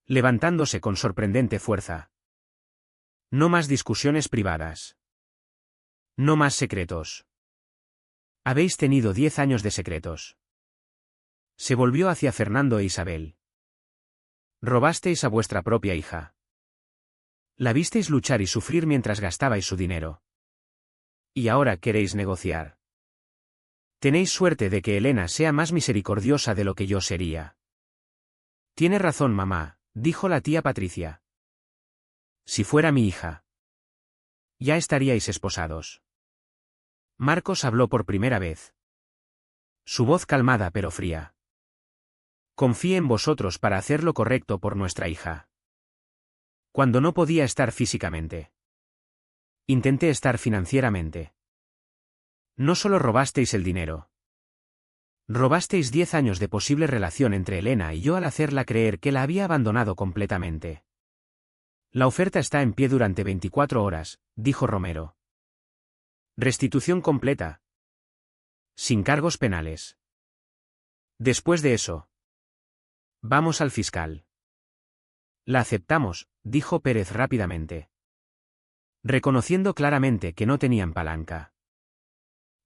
levantándose con sorprendente fuerza. No más discusiones privadas. No más secretos. Habéis tenido 10 años de secretos. Se volvió hacia Fernando e Isabel. Robasteis a vuestra propia hija. La visteis luchar y sufrir mientras gastabais su dinero. Y ahora queréis negociar. Tenéis suerte de que Elena sea más misericordiosa de lo que yo sería. Tiene razón, mamá, dijo la tía Patricia. Si fuera mi hija, ya estaríais esposados. Marcos habló por primera vez. Su voz calmada pero fría. Confíe en vosotros para hacer lo correcto por nuestra hija. Cuando no podía estar físicamente, intenté estar financieramente. No solo robasteis el dinero. Robasteis 10 años de posible relación entre Elena y yo al hacerla creer que la había abandonado completamente. La oferta está en pie durante 24 horas, dijo Romero. Restitución completa. Sin cargos penales. Después de eso, vamos al fiscal. La aceptamos, dijo Pérez rápidamente, reconociendo claramente que no tenían palanca.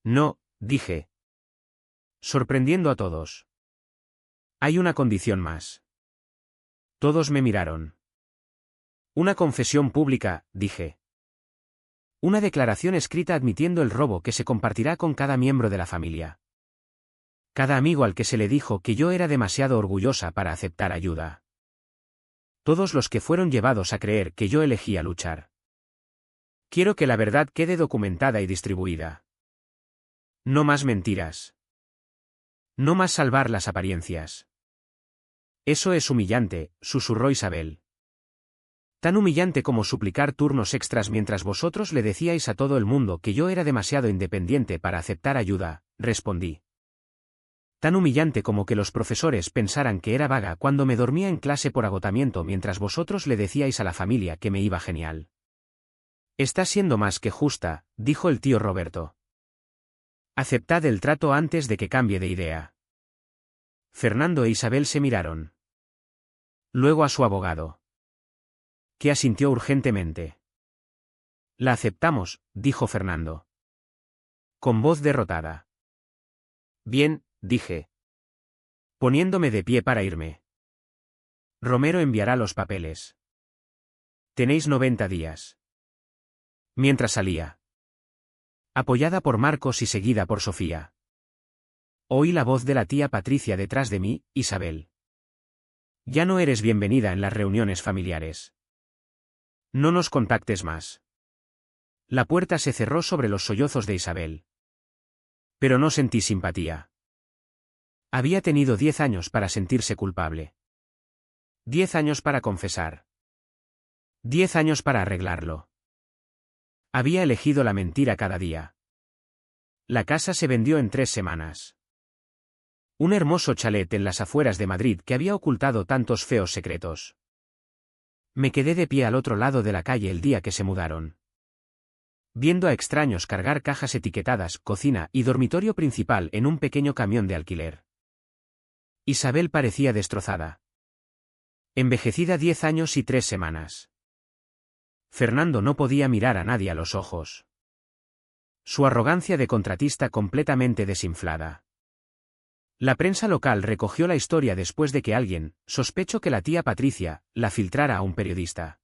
No, dije, sorprendiendo a todos. Hay una condición más. Todos me miraron. Una confesión pública, dije. Una declaración escrita admitiendo el robo que se compartirá con cada miembro de la familia. Cada amigo al que se le dijo que yo era demasiado orgullosa para aceptar ayuda. Todos los que fueron llevados a creer que yo elegía luchar. Quiero que la verdad quede documentada y distribuida. No más mentiras. No más salvar las apariencias. Eso es humillante, susurró Isabel. Tan humillante como suplicar turnos extras mientras vosotros le decíais a todo el mundo que yo era demasiado independiente para aceptar ayuda, respondí. Tan humillante como que los profesores pensaran que era vaga cuando me dormía en clase por agotamiento mientras vosotros le decíais a la familia que me iba genial. Está siendo más que justa, dijo el tío Roberto. Aceptad el trato antes de que cambie de idea. Fernando e Isabel se miraron. Luego a su abogado, que asintió urgentemente. La aceptamos, dijo Fernando, con voz derrotada. Bien, dije, poniéndome de pie para irme. Romero enviará los papeles. Tenéis 90 días. Mientras salía, apoyada por Marcos y seguida por Sofía, oí la voz de la tía Patricia detrás de mí. Isabel, ya no eres bienvenida en las reuniones familiares. No nos contactes más. La puerta se cerró sobre los sollozos de Isabel. Pero no sentí simpatía. Había tenido 10 años para sentirse culpable. 10 años para confesar. 10 años para arreglarlo. Había elegido la mentira cada día. La casa se vendió en 3 semanas. Un hermoso chalet en las afueras de Madrid que había ocultado tantos feos secretos. Me quedé de pie al otro lado de la calle el día que se mudaron, viendo a extraños cargar cajas etiquetadas, cocina y dormitorio principal en un pequeño camión de alquiler. Isabel parecía destrozada. Envejecida 10 años y 3 semanas. Fernando no podía mirar a nadie a los ojos. Su arrogancia de contratista completamente desinflada. La prensa local recogió la historia después de que alguien, sospecho que la tía Patricia, la filtrara a un periodista.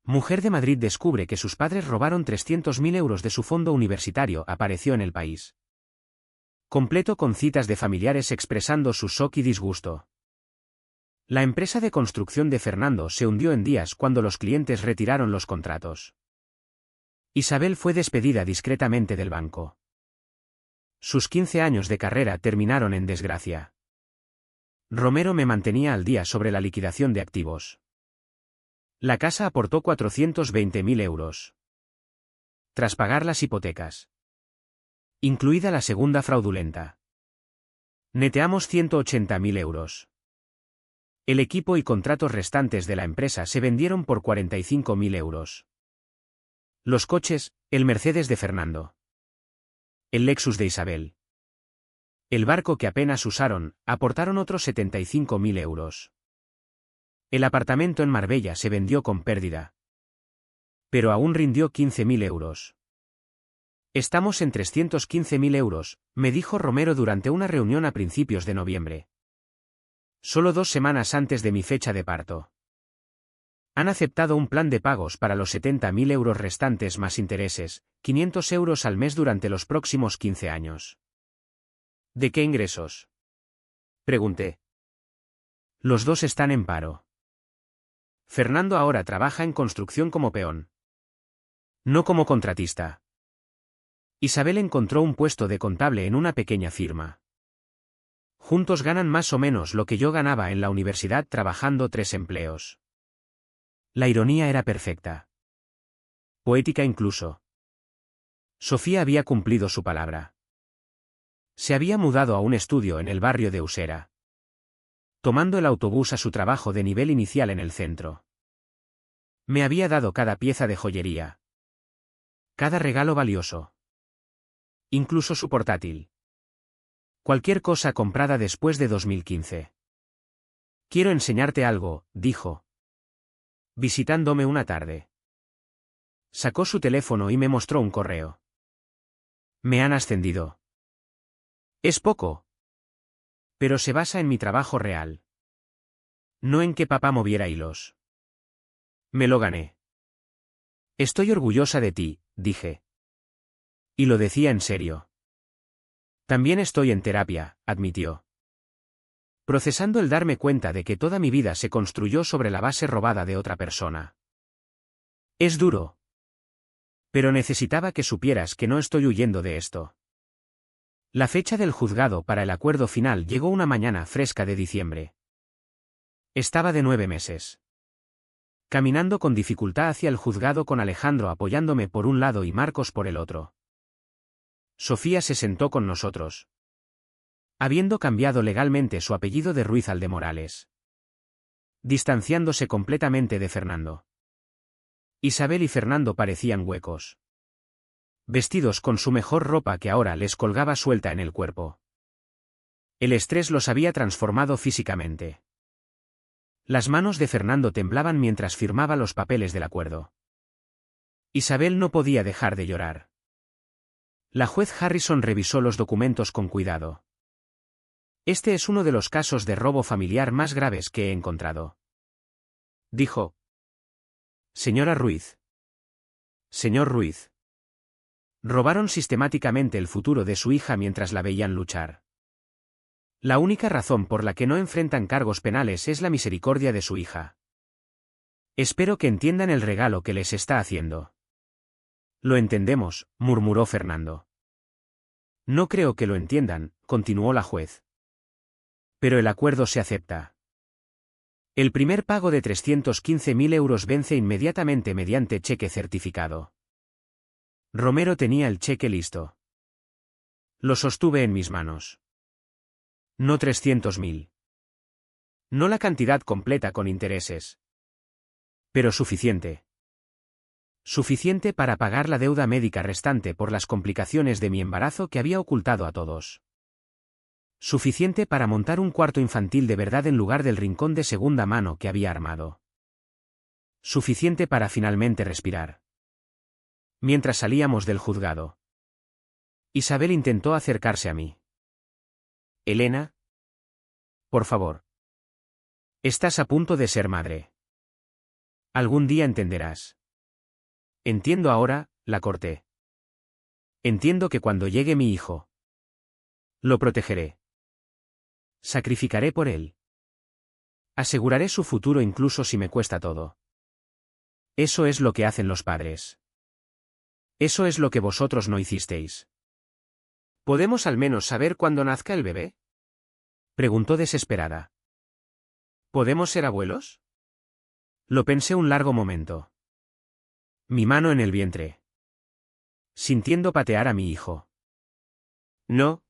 Mujer de Madrid descubre que sus padres robaron 300.000 euros de su fondo universitario. Apareció en El País. Completo con citas de familiares expresando su shock y disgusto. La empresa de construcción de Fernando se hundió en días cuando los clientes retiraron los contratos. Isabel fue despedida discretamente del banco. Sus 15 años de carrera terminaron en desgracia. Romero me mantenía al día sobre la liquidación de activos. La casa aportó 420.000 euros. Tras pagar las hipotecas, incluida la segunda fraudulenta, neteamos 180.000 euros. El equipo y contratos restantes de la empresa se vendieron por 45.000 euros. Los coches, el Mercedes de Fernando, el Lexus de Isabel, el barco que apenas usaron, aportaron otros 75.000 euros. El apartamento en Marbella se vendió con pérdida, pero aún rindió 15.000 euros. Estamos en 315.000 euros, me dijo Romero durante una reunión a principios de noviembre. Solo 2 semanas antes de mi fecha de parto. Han aceptado un plan de pagos para los 70.000 euros restantes más intereses, 500 euros al mes durante los próximos 15 años. ¿De qué ingresos?, pregunté. Los dos están en paro. Fernando ahora trabaja en construcción como peón, no como contratista. Isabel encontró un puesto de contable en una pequeña firma. Juntos ganan más o menos lo que yo ganaba en la universidad trabajando 3 empleos. La ironía era perfecta. Poética incluso. Sofía había cumplido su palabra. Se había mudado a un estudio en el barrio de Usera, tomando el autobús a su trabajo de nivel inicial en el centro. Me había dado cada pieza de joyería, cada regalo valioso, incluso su portátil. Cualquier cosa comprada después de 2015. Quiero enseñarte algo, dijo, visitándome una tarde. Sacó su teléfono y me mostró un correo. Me han ascendido. Es poco, pero se basa en mi trabajo real, no en que papá moviera hilos. Me lo gané. Estoy orgullosa de ti, dije. Y lo decía en serio. También estoy en terapia, admitió. Procesando el darme cuenta de que toda mi vida se construyó sobre la base robada de otra persona. Es duro. Pero necesitaba que supieras que no estoy huyendo de esto. La fecha del juzgado para el acuerdo final llegó una mañana fresca de diciembre. Estaba de 9 meses. Caminando con dificultad hacia el juzgado con Alejandro apoyándome por un lado y Marcos por el otro. Sofía se sentó con nosotros. Habiendo cambiado legalmente su apellido de Ruiz al de Morales. Distanciándose completamente de Fernando. Isabel y Fernando parecían huecos. Vestidos con su mejor ropa que ahora les colgaba suelta en el cuerpo. El estrés los había transformado físicamente. Las manos de Fernando temblaban mientras firmaba los papeles del acuerdo. Isabel no podía dejar de llorar. La juez Harrison revisó los documentos con cuidado. Este es uno de los casos de robo familiar más graves que he encontrado. Dijo. Señora Ruiz. Señor Ruiz. Robaron sistemáticamente el futuro de su hija mientras la veían luchar. La única razón por la que no enfrentan cargos penales es la misericordia de su hija. Espero que entiendan el regalo que les está haciendo. Lo entendemos, murmuró Fernando. No creo que lo entiendan, continuó la juez. Pero el acuerdo se acepta. El primer pago de 315.000 euros vence inmediatamente mediante cheque certificado. Romero tenía el cheque listo. Lo sostuve en mis manos. No 300.000. No la cantidad completa con intereses. Pero suficiente. Suficiente para pagar la deuda médica restante por las complicaciones de mi embarazo que había ocultado a todos. Suficiente para montar un cuarto infantil de verdad en lugar del rincón de segunda mano que había armado. Suficiente para finalmente respirar. Mientras salíamos del juzgado. Isabel intentó acercarse a mí. Elena. Por favor. Estás a punto de ser madre. Algún día entenderás. Entiendo ahora, la corté. Entiendo que cuando llegue mi hijo. Lo protegeré. Sacrificaré por él. Aseguraré su futuro incluso si me cuesta todo. Eso es lo que hacen los padres. Eso es lo que vosotros no hicisteis. ¿Podemos al menos saber cuándo nazca el bebé? Preguntó desesperada. ¿Podemos ser abuelos? Lo pensé un largo momento. Mi mano en el vientre. Sintiendo patear a mi hijo. No.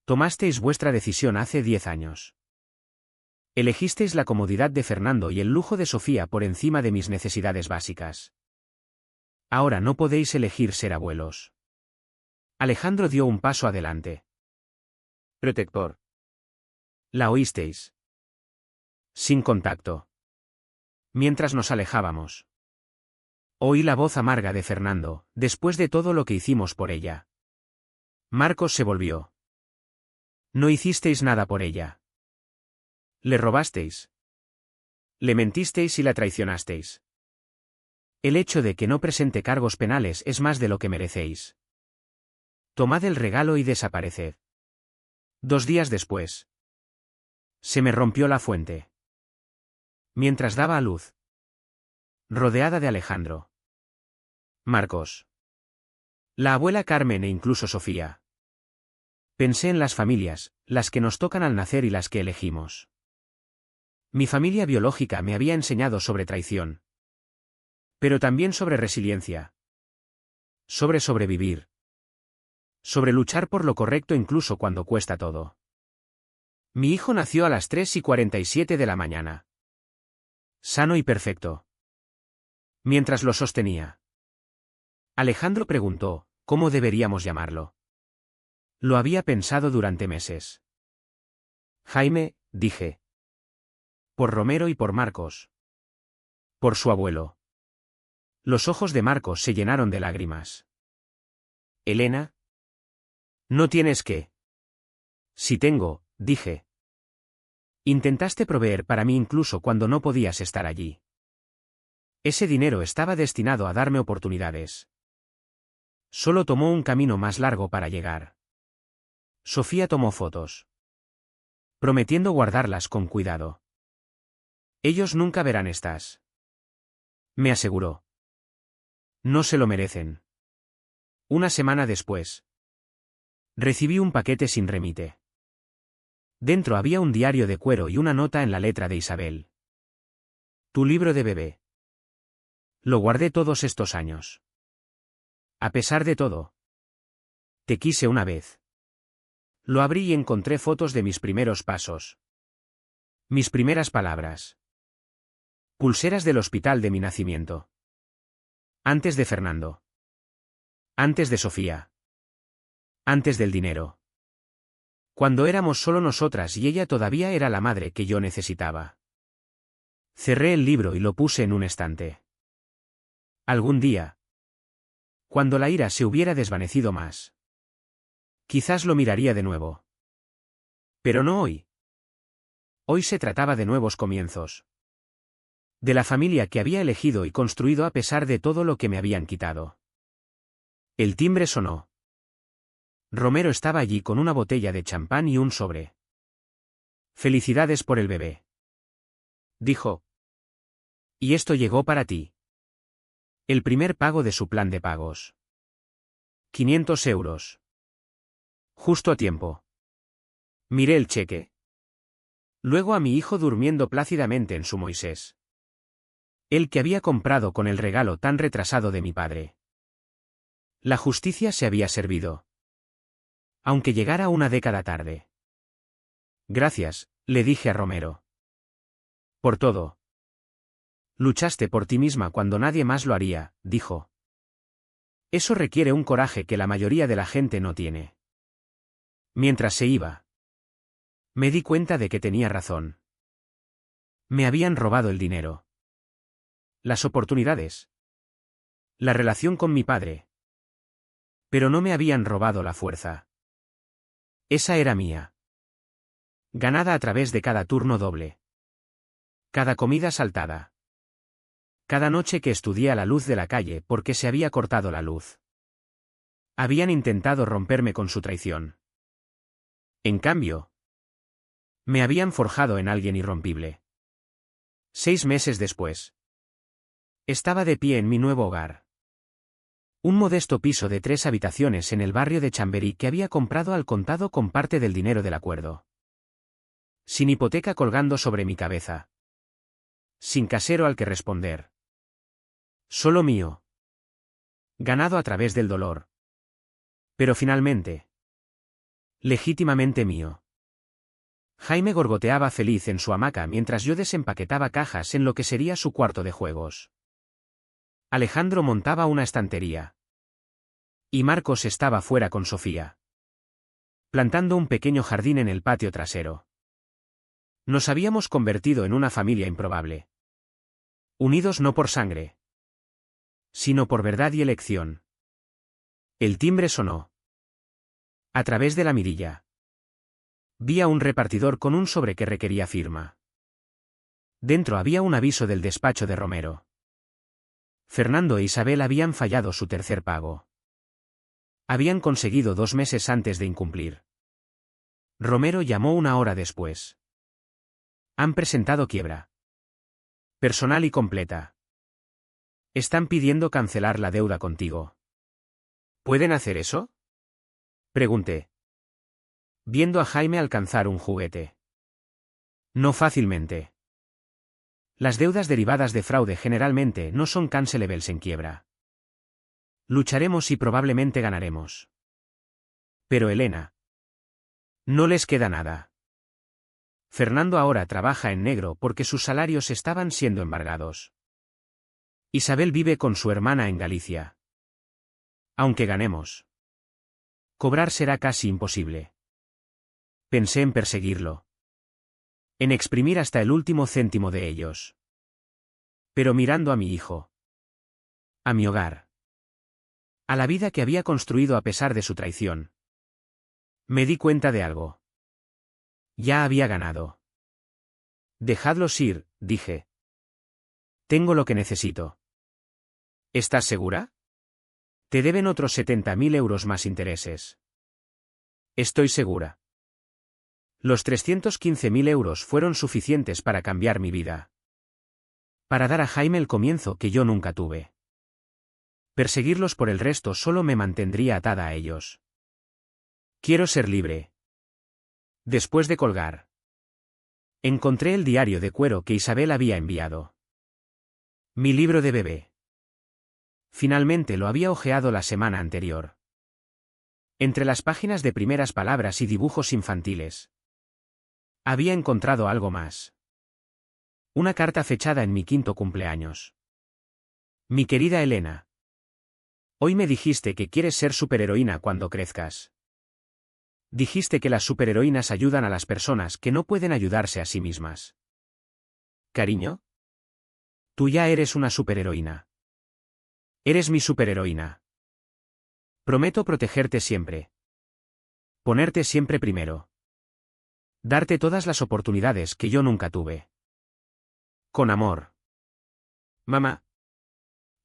Tomasteis vuestra decisión hace 10 años. Elegisteis la comodidad de Fernando y el lujo de Sofía por encima de mis necesidades básicas. Ahora no podéis elegir ser abuelos. Alejandro dio un paso adelante. Protector. ¿La oísteis? Sin contacto. Mientras nos alejábamos. Oí la voz amarga de Fernando, después de todo lo que hicimos por ella. Marcos se volvió. No hicisteis nada por ella. Le robasteis. Le mentisteis y la traicionasteis. El hecho de que no presente cargos penales es más de lo que merecéis. Tomad el regalo y desapareced. 2 días después. Se me rompió la fuente. Mientras daba a luz. Rodeada de Alejandro. Marcos. La abuela Carmen e incluso Sofía. Pensé en las familias, las que nos tocan al nacer y las que elegimos. Mi familia biológica me había enseñado sobre traición. Pero también sobre resiliencia. Sobre sobrevivir. Sobre luchar por lo correcto incluso cuando cuesta todo. Mi hijo nació a las 3:47 de la mañana. Sano y perfecto. Mientras lo sostenía. Alejandro preguntó, ¿cómo deberíamos llamarlo? Lo había pensado durante meses. Jaime, dije. Por Romero y por Marcos. Por su abuelo. Los ojos de Marcos se llenaron de lágrimas. Elena. No tienes que. Si tengo, dije. Intentaste proveer para mí incluso cuando no podías estar allí. Ese dinero estaba destinado a darme oportunidades. Solo tomó un camino más largo para llegar. Sofía tomó fotos. Prometiendo guardarlas con cuidado. Ellos nunca verán estas. Me aseguró. No se lo merecen. Una semana después. Recibí un paquete sin remite. Dentro había un diario de cuero y una nota en la letra de Isabel. Tu libro de bebé. Lo guardé todos estos años. A pesar de todo. Te quise una vez. Lo abrí y encontré fotos de mis primeros pasos. Mis primeras palabras. Pulseras del hospital de mi nacimiento. Antes de Fernando. Antes de Sofía. Antes del dinero. Cuando éramos solo nosotras y ella todavía era la madre que yo necesitaba. Cerré el libro y lo puse en un estante. Algún día. Cuando la ira se hubiera desvanecido más. Quizás lo miraría de nuevo. Pero no hoy. Hoy se trataba de nuevos comienzos. De la familia que había elegido y construido a pesar de todo lo que me habían quitado. El timbre sonó. Romero estaba allí con una botella de champán y un sobre. Felicidades por el bebé. Dijo. Y esto llegó para ti. El primer pago de su plan de pagos. 500 euros. Justo a tiempo. Miré el cheque. Luego a mi hijo durmiendo plácidamente en su Moisés. El que había comprado con el regalo tan retrasado de mi padre. La justicia se había servido. Aunque llegara una década tarde. Gracias, le dije a Romero. Por todo. Luchaste por ti misma cuando nadie más lo haría, dijo. Eso requiere un coraje que la mayoría de la gente no tiene. Mientras se iba. Me di cuenta de que tenía razón. Me habían robado el dinero. Las oportunidades. La relación con mi padre. Pero no me habían robado la fuerza. Esa era mía. Ganada a través de cada turno doble. Cada comida saltada. Cada noche que estudié a la luz de la calle porque se había cortado la luz. Habían intentado romperme con su traición. En cambio, me habían forjado en alguien irrompible. 6 meses después. Estaba de pie en mi nuevo hogar. Un modesto piso de 3 habitaciones en el barrio de Chamberí que había comprado al contado con parte del dinero del acuerdo. Sin hipoteca colgando sobre mi cabeza. Sin casero al que responder. Solo mío. Ganado a través del dolor. Pero finalmente. Legítimamente mío. Jaime gorgoteaba feliz en su hamaca mientras yo desempaquetaba cajas en lo que sería su cuarto de juegos. Alejandro montaba una estantería. Y Marcos estaba fuera con Sofía. Plantando un pequeño jardín en el patio trasero. Nos habíamos convertido en una familia improbable. Unidos no por sangre. Sino por verdad y elección. El timbre sonó. A través de la mirilla. Vi a un repartidor con un sobre que requería firma. Dentro había un aviso del despacho de Romero. Fernando e Isabel habían fallado su tercer pago. Habían conseguido 2 meses antes de incumplir. Romero llamó 1 hora después. Han presentado quiebra. Personal y completa. Están pidiendo cancelar la deuda contigo. ¿Pueden hacer eso? Pregunté. Viendo a Jaime alcanzar un juguete. No fácilmente. Las deudas derivadas de fraude generalmente no son cancelables en quiebra. Lucharemos y probablemente ganaremos. Pero Elena. No les queda nada. Fernando ahora trabaja en negro porque sus salarios estaban siendo embargados. Isabel vive con su hermana en Galicia. Aunque ganemos. Cobrar será casi imposible. Pensé en perseguirlo. En exprimir hasta el último céntimo de ellos. Pero mirando a mi hijo. A mi hogar. A la vida que había construido a pesar de su traición. Me di cuenta de algo. Ya había ganado. Dejadlos ir, dije. Tengo lo que necesito. ¿Estás segura? Te deben otros 70.000 euros más intereses. Estoy segura. Los 315.000 euros fueron suficientes para cambiar mi vida. Para dar a Jaime el comienzo que yo nunca tuve. Perseguirlos por el resto solo me mantendría atada a ellos. Quiero ser libre. Después de colgar, encontré el diario de cuero que Isabel había enviado. Mi libro de bebé. Finalmente lo había hojeado la semana anterior. Entre las páginas de primeras palabras y dibujos infantiles, había encontrado algo más. Una carta fechada en mi 5º cumpleaños. Mi querida Elena. Hoy me dijiste que quieres ser superheroína cuando crezcas. Dijiste que las superheroínas ayudan a las personas que no pueden ayudarse a sí mismas. Cariño. Tú ya eres una superheroína. Eres mi superheroína. Prometo protegerte siempre. Ponerte siempre primero. Darte todas las oportunidades que yo nunca tuve. Con amor. Mamá.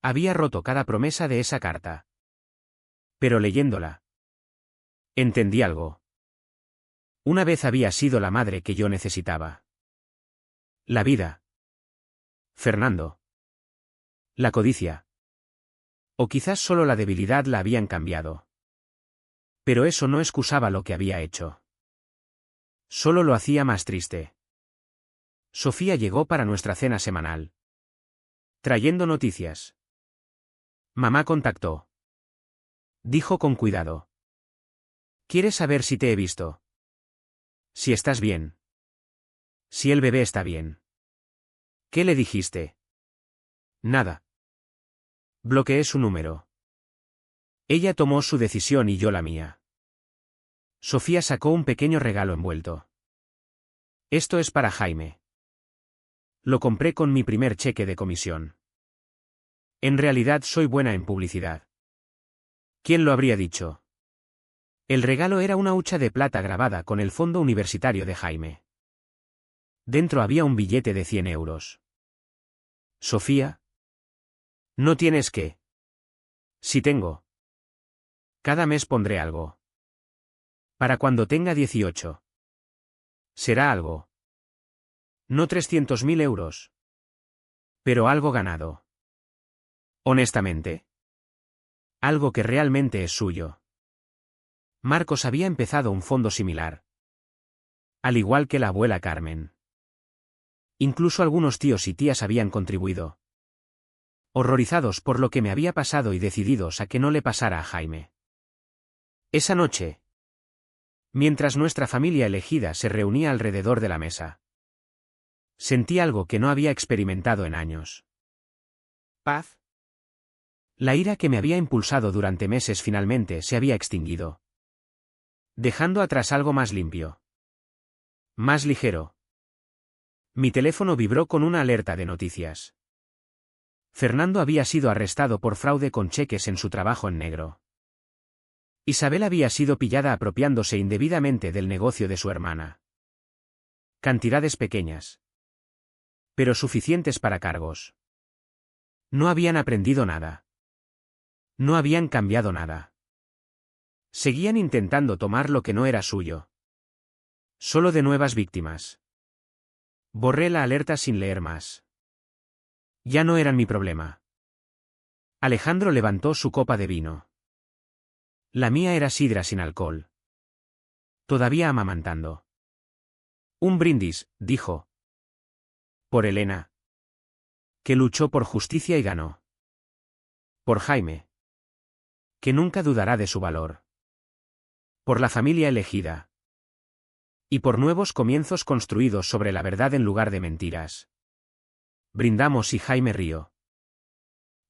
Había roto cada promesa de esa carta. Pero leyéndola, entendí algo. Una vez había sido la madre que yo necesitaba. La vida. Fernando. La codicia. O quizás solo la debilidad la habían cambiado. Pero eso no excusaba lo que había hecho. Solo lo hacía más triste. Sofía llegó para nuestra cena semanal, trayendo noticias. Mamá contactó. Dijo con cuidado. ¿Quieres saber si te he visto? Si estás bien. Si el bebé está bien. ¿Qué le dijiste? Nada. Bloqueé su número. Ella tomó su decisión y yo la mía. Sofía sacó un pequeño regalo envuelto. Esto es para Jaime. Lo compré con mi primer cheque de comisión. En realidad soy buena en publicidad. ¿Quién lo habría dicho? El regalo era una hucha de plata grabada con el fondo universitario de Jaime. Dentro había un billete de 100 euros. Sofía. No tienes que. Si tengo. Cada mes pondré algo. Para cuando tenga 18. Será algo. No 300.000 euros. Pero algo ganado. Honestamente. Algo que realmente es suyo. Marcos había empezado un fondo similar. Al igual que la abuela Carmen. Incluso algunos tíos y tías habían contribuido. Horrorizados por lo que me había pasado y decididos a que no le pasara a Jaime. Esa noche, mientras nuestra familia elegida se reunía alrededor de la mesa, sentí algo que no había experimentado en años. Paz. La ira que me había impulsado durante meses finalmente se había extinguido, dejando atrás algo más limpio. Más ligero. Mi teléfono vibró con una alerta de noticias. Fernando había sido arrestado por fraude con cheques en su trabajo en negro. Isabel había sido pillada apropiándose indebidamente del negocio de su hermana. Cantidades pequeñas, pero suficientes para cargos. No habían aprendido nada. No habían cambiado nada. Seguían intentando tomar lo que no era suyo. Solo de nuevas víctimas. Borré la alerta sin leer más. Ya no eran mi problema. Alejandro levantó su copa de vino. La mía era sidra sin alcohol. Todavía amamantando. Un brindis, dijo. Por Elena. Que luchó por justicia y ganó. Por Jaime. Que nunca dudará de su valor. Por la familia elegida. Y por nuevos comienzos construidos sobre la verdad en lugar de mentiras. Brindamos y Jaime rió.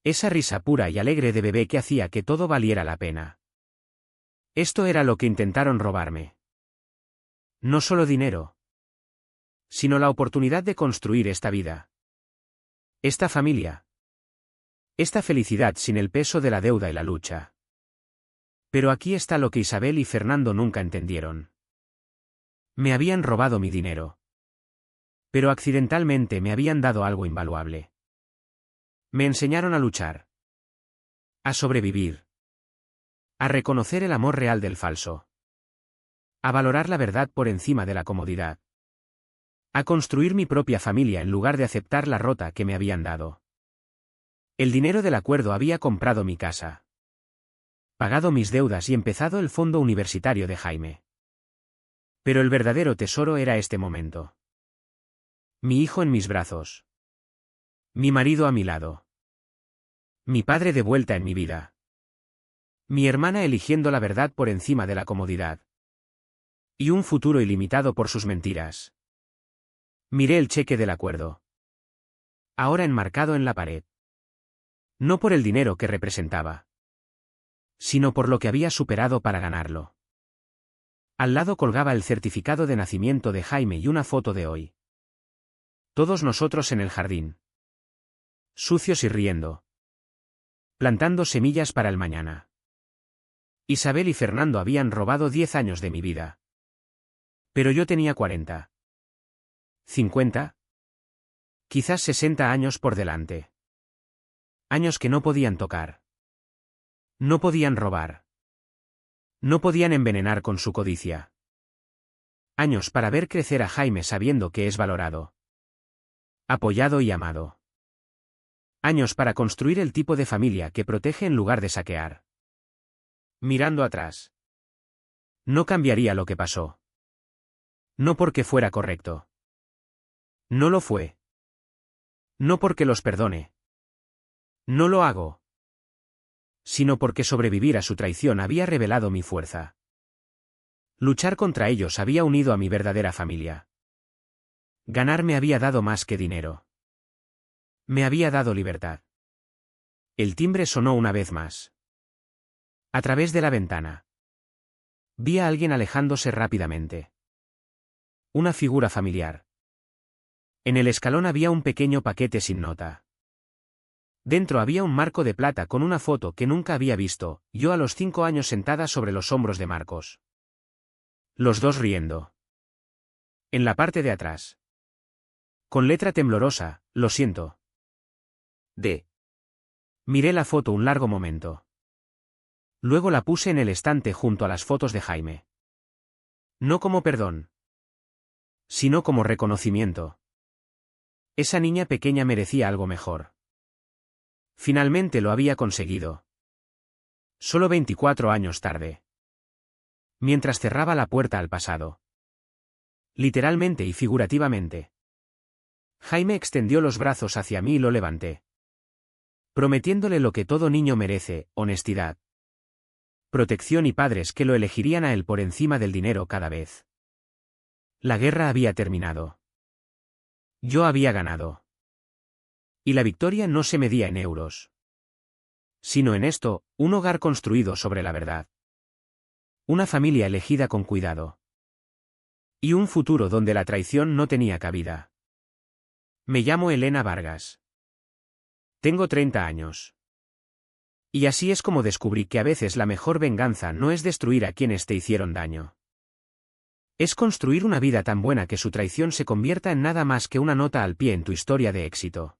Esa risa pura y alegre de bebé que hacía que todo valiera la pena. Esto era lo que intentaron robarme. No solo dinero, sino la oportunidad de construir esta vida. Esta familia. Esta felicidad sin el peso de la deuda y la lucha. Pero aquí está lo que Isabel y Fernando nunca entendieron. Me habían robado mi dinero. Pero accidentalmente me habían dado algo invaluable. Me enseñaron a luchar. A sobrevivir. A reconocer el amor real del falso. A valorar la verdad por encima de la comodidad. A construir mi propia familia en lugar de aceptar la rota que me habían dado. El dinero del acuerdo había comprado mi casa. Pagado mis deudas y empezado el fondo universitario de Jaime. Pero el verdadero tesoro era este momento. Mi hijo en mis brazos. Mi marido a mi lado. Mi padre de vuelta en mi vida. Mi hermana eligiendo la verdad por encima de la comodidad. Y un futuro ilimitado por sus mentiras. Miré el cheque del acuerdo. Ahora enmarcado en la pared. No por el dinero que representaba, sino por lo que había superado para ganarlo. Al lado colgaba el certificado de nacimiento de Jaime y una foto de hoy. Todos nosotros en el jardín. Sucios y riendo. Plantando semillas para el mañana. Isabel y Fernando habían robado 10 años de mi vida. Pero yo tenía 40. 50. Quizás 60 años por delante. Años que no podían tocar. No podían robar. No podían envenenar con su codicia. Años para ver crecer a Jaime sabiendo que es valorado. Apoyado y amado. Años para construir el tipo de familia que protege en lugar de saquear. Mirando atrás. No cambiaría lo que pasó. No porque fuera correcto. No lo fue. No porque los perdone. No lo hago. Sino porque sobrevivir a su traición había revelado mi fuerza. Luchar contra ellos había unido a mi verdadera familia. Ganar me había dado más que dinero. Me había dado libertad. El timbre sonó una vez más. A través de la ventana. Vi a alguien alejándose rápidamente. Una figura familiar. En el escalón había un pequeño paquete sin nota. Dentro había un marco de plata con una foto que nunca había visto, yo a los 5 años sentada sobre los hombros de Marcos. Los dos riendo. En la parte de atrás. Con letra temblorosa, lo siento. D. Miré la foto un largo momento. Luego la puse en el estante junto a las fotos de Jaime. No como perdón. Sino como reconocimiento. Esa niña pequeña merecía algo mejor. Finalmente lo había conseguido. Solo 24 años tarde. Mientras cerraba la puerta al pasado. Literalmente y figurativamente. Jaime extendió los brazos hacia mí y lo levanté. Prometiéndole lo que todo niño merece, honestidad. Protección y padres que lo elegirían a él por encima del dinero cada vez. La guerra había terminado. Yo había ganado. Y la victoria no se medía en euros. Sino en esto, un hogar construido sobre la verdad. Una familia elegida con cuidado. Y un futuro donde la traición no tenía cabida. Me llamo Elena Vargas. Tengo 30 años. Y así es como descubrí que a veces la mejor venganza no es destruir a quienes te hicieron daño. Es construir una vida tan buena que su traición se convierta en nada más que una nota al pie en tu historia de éxito.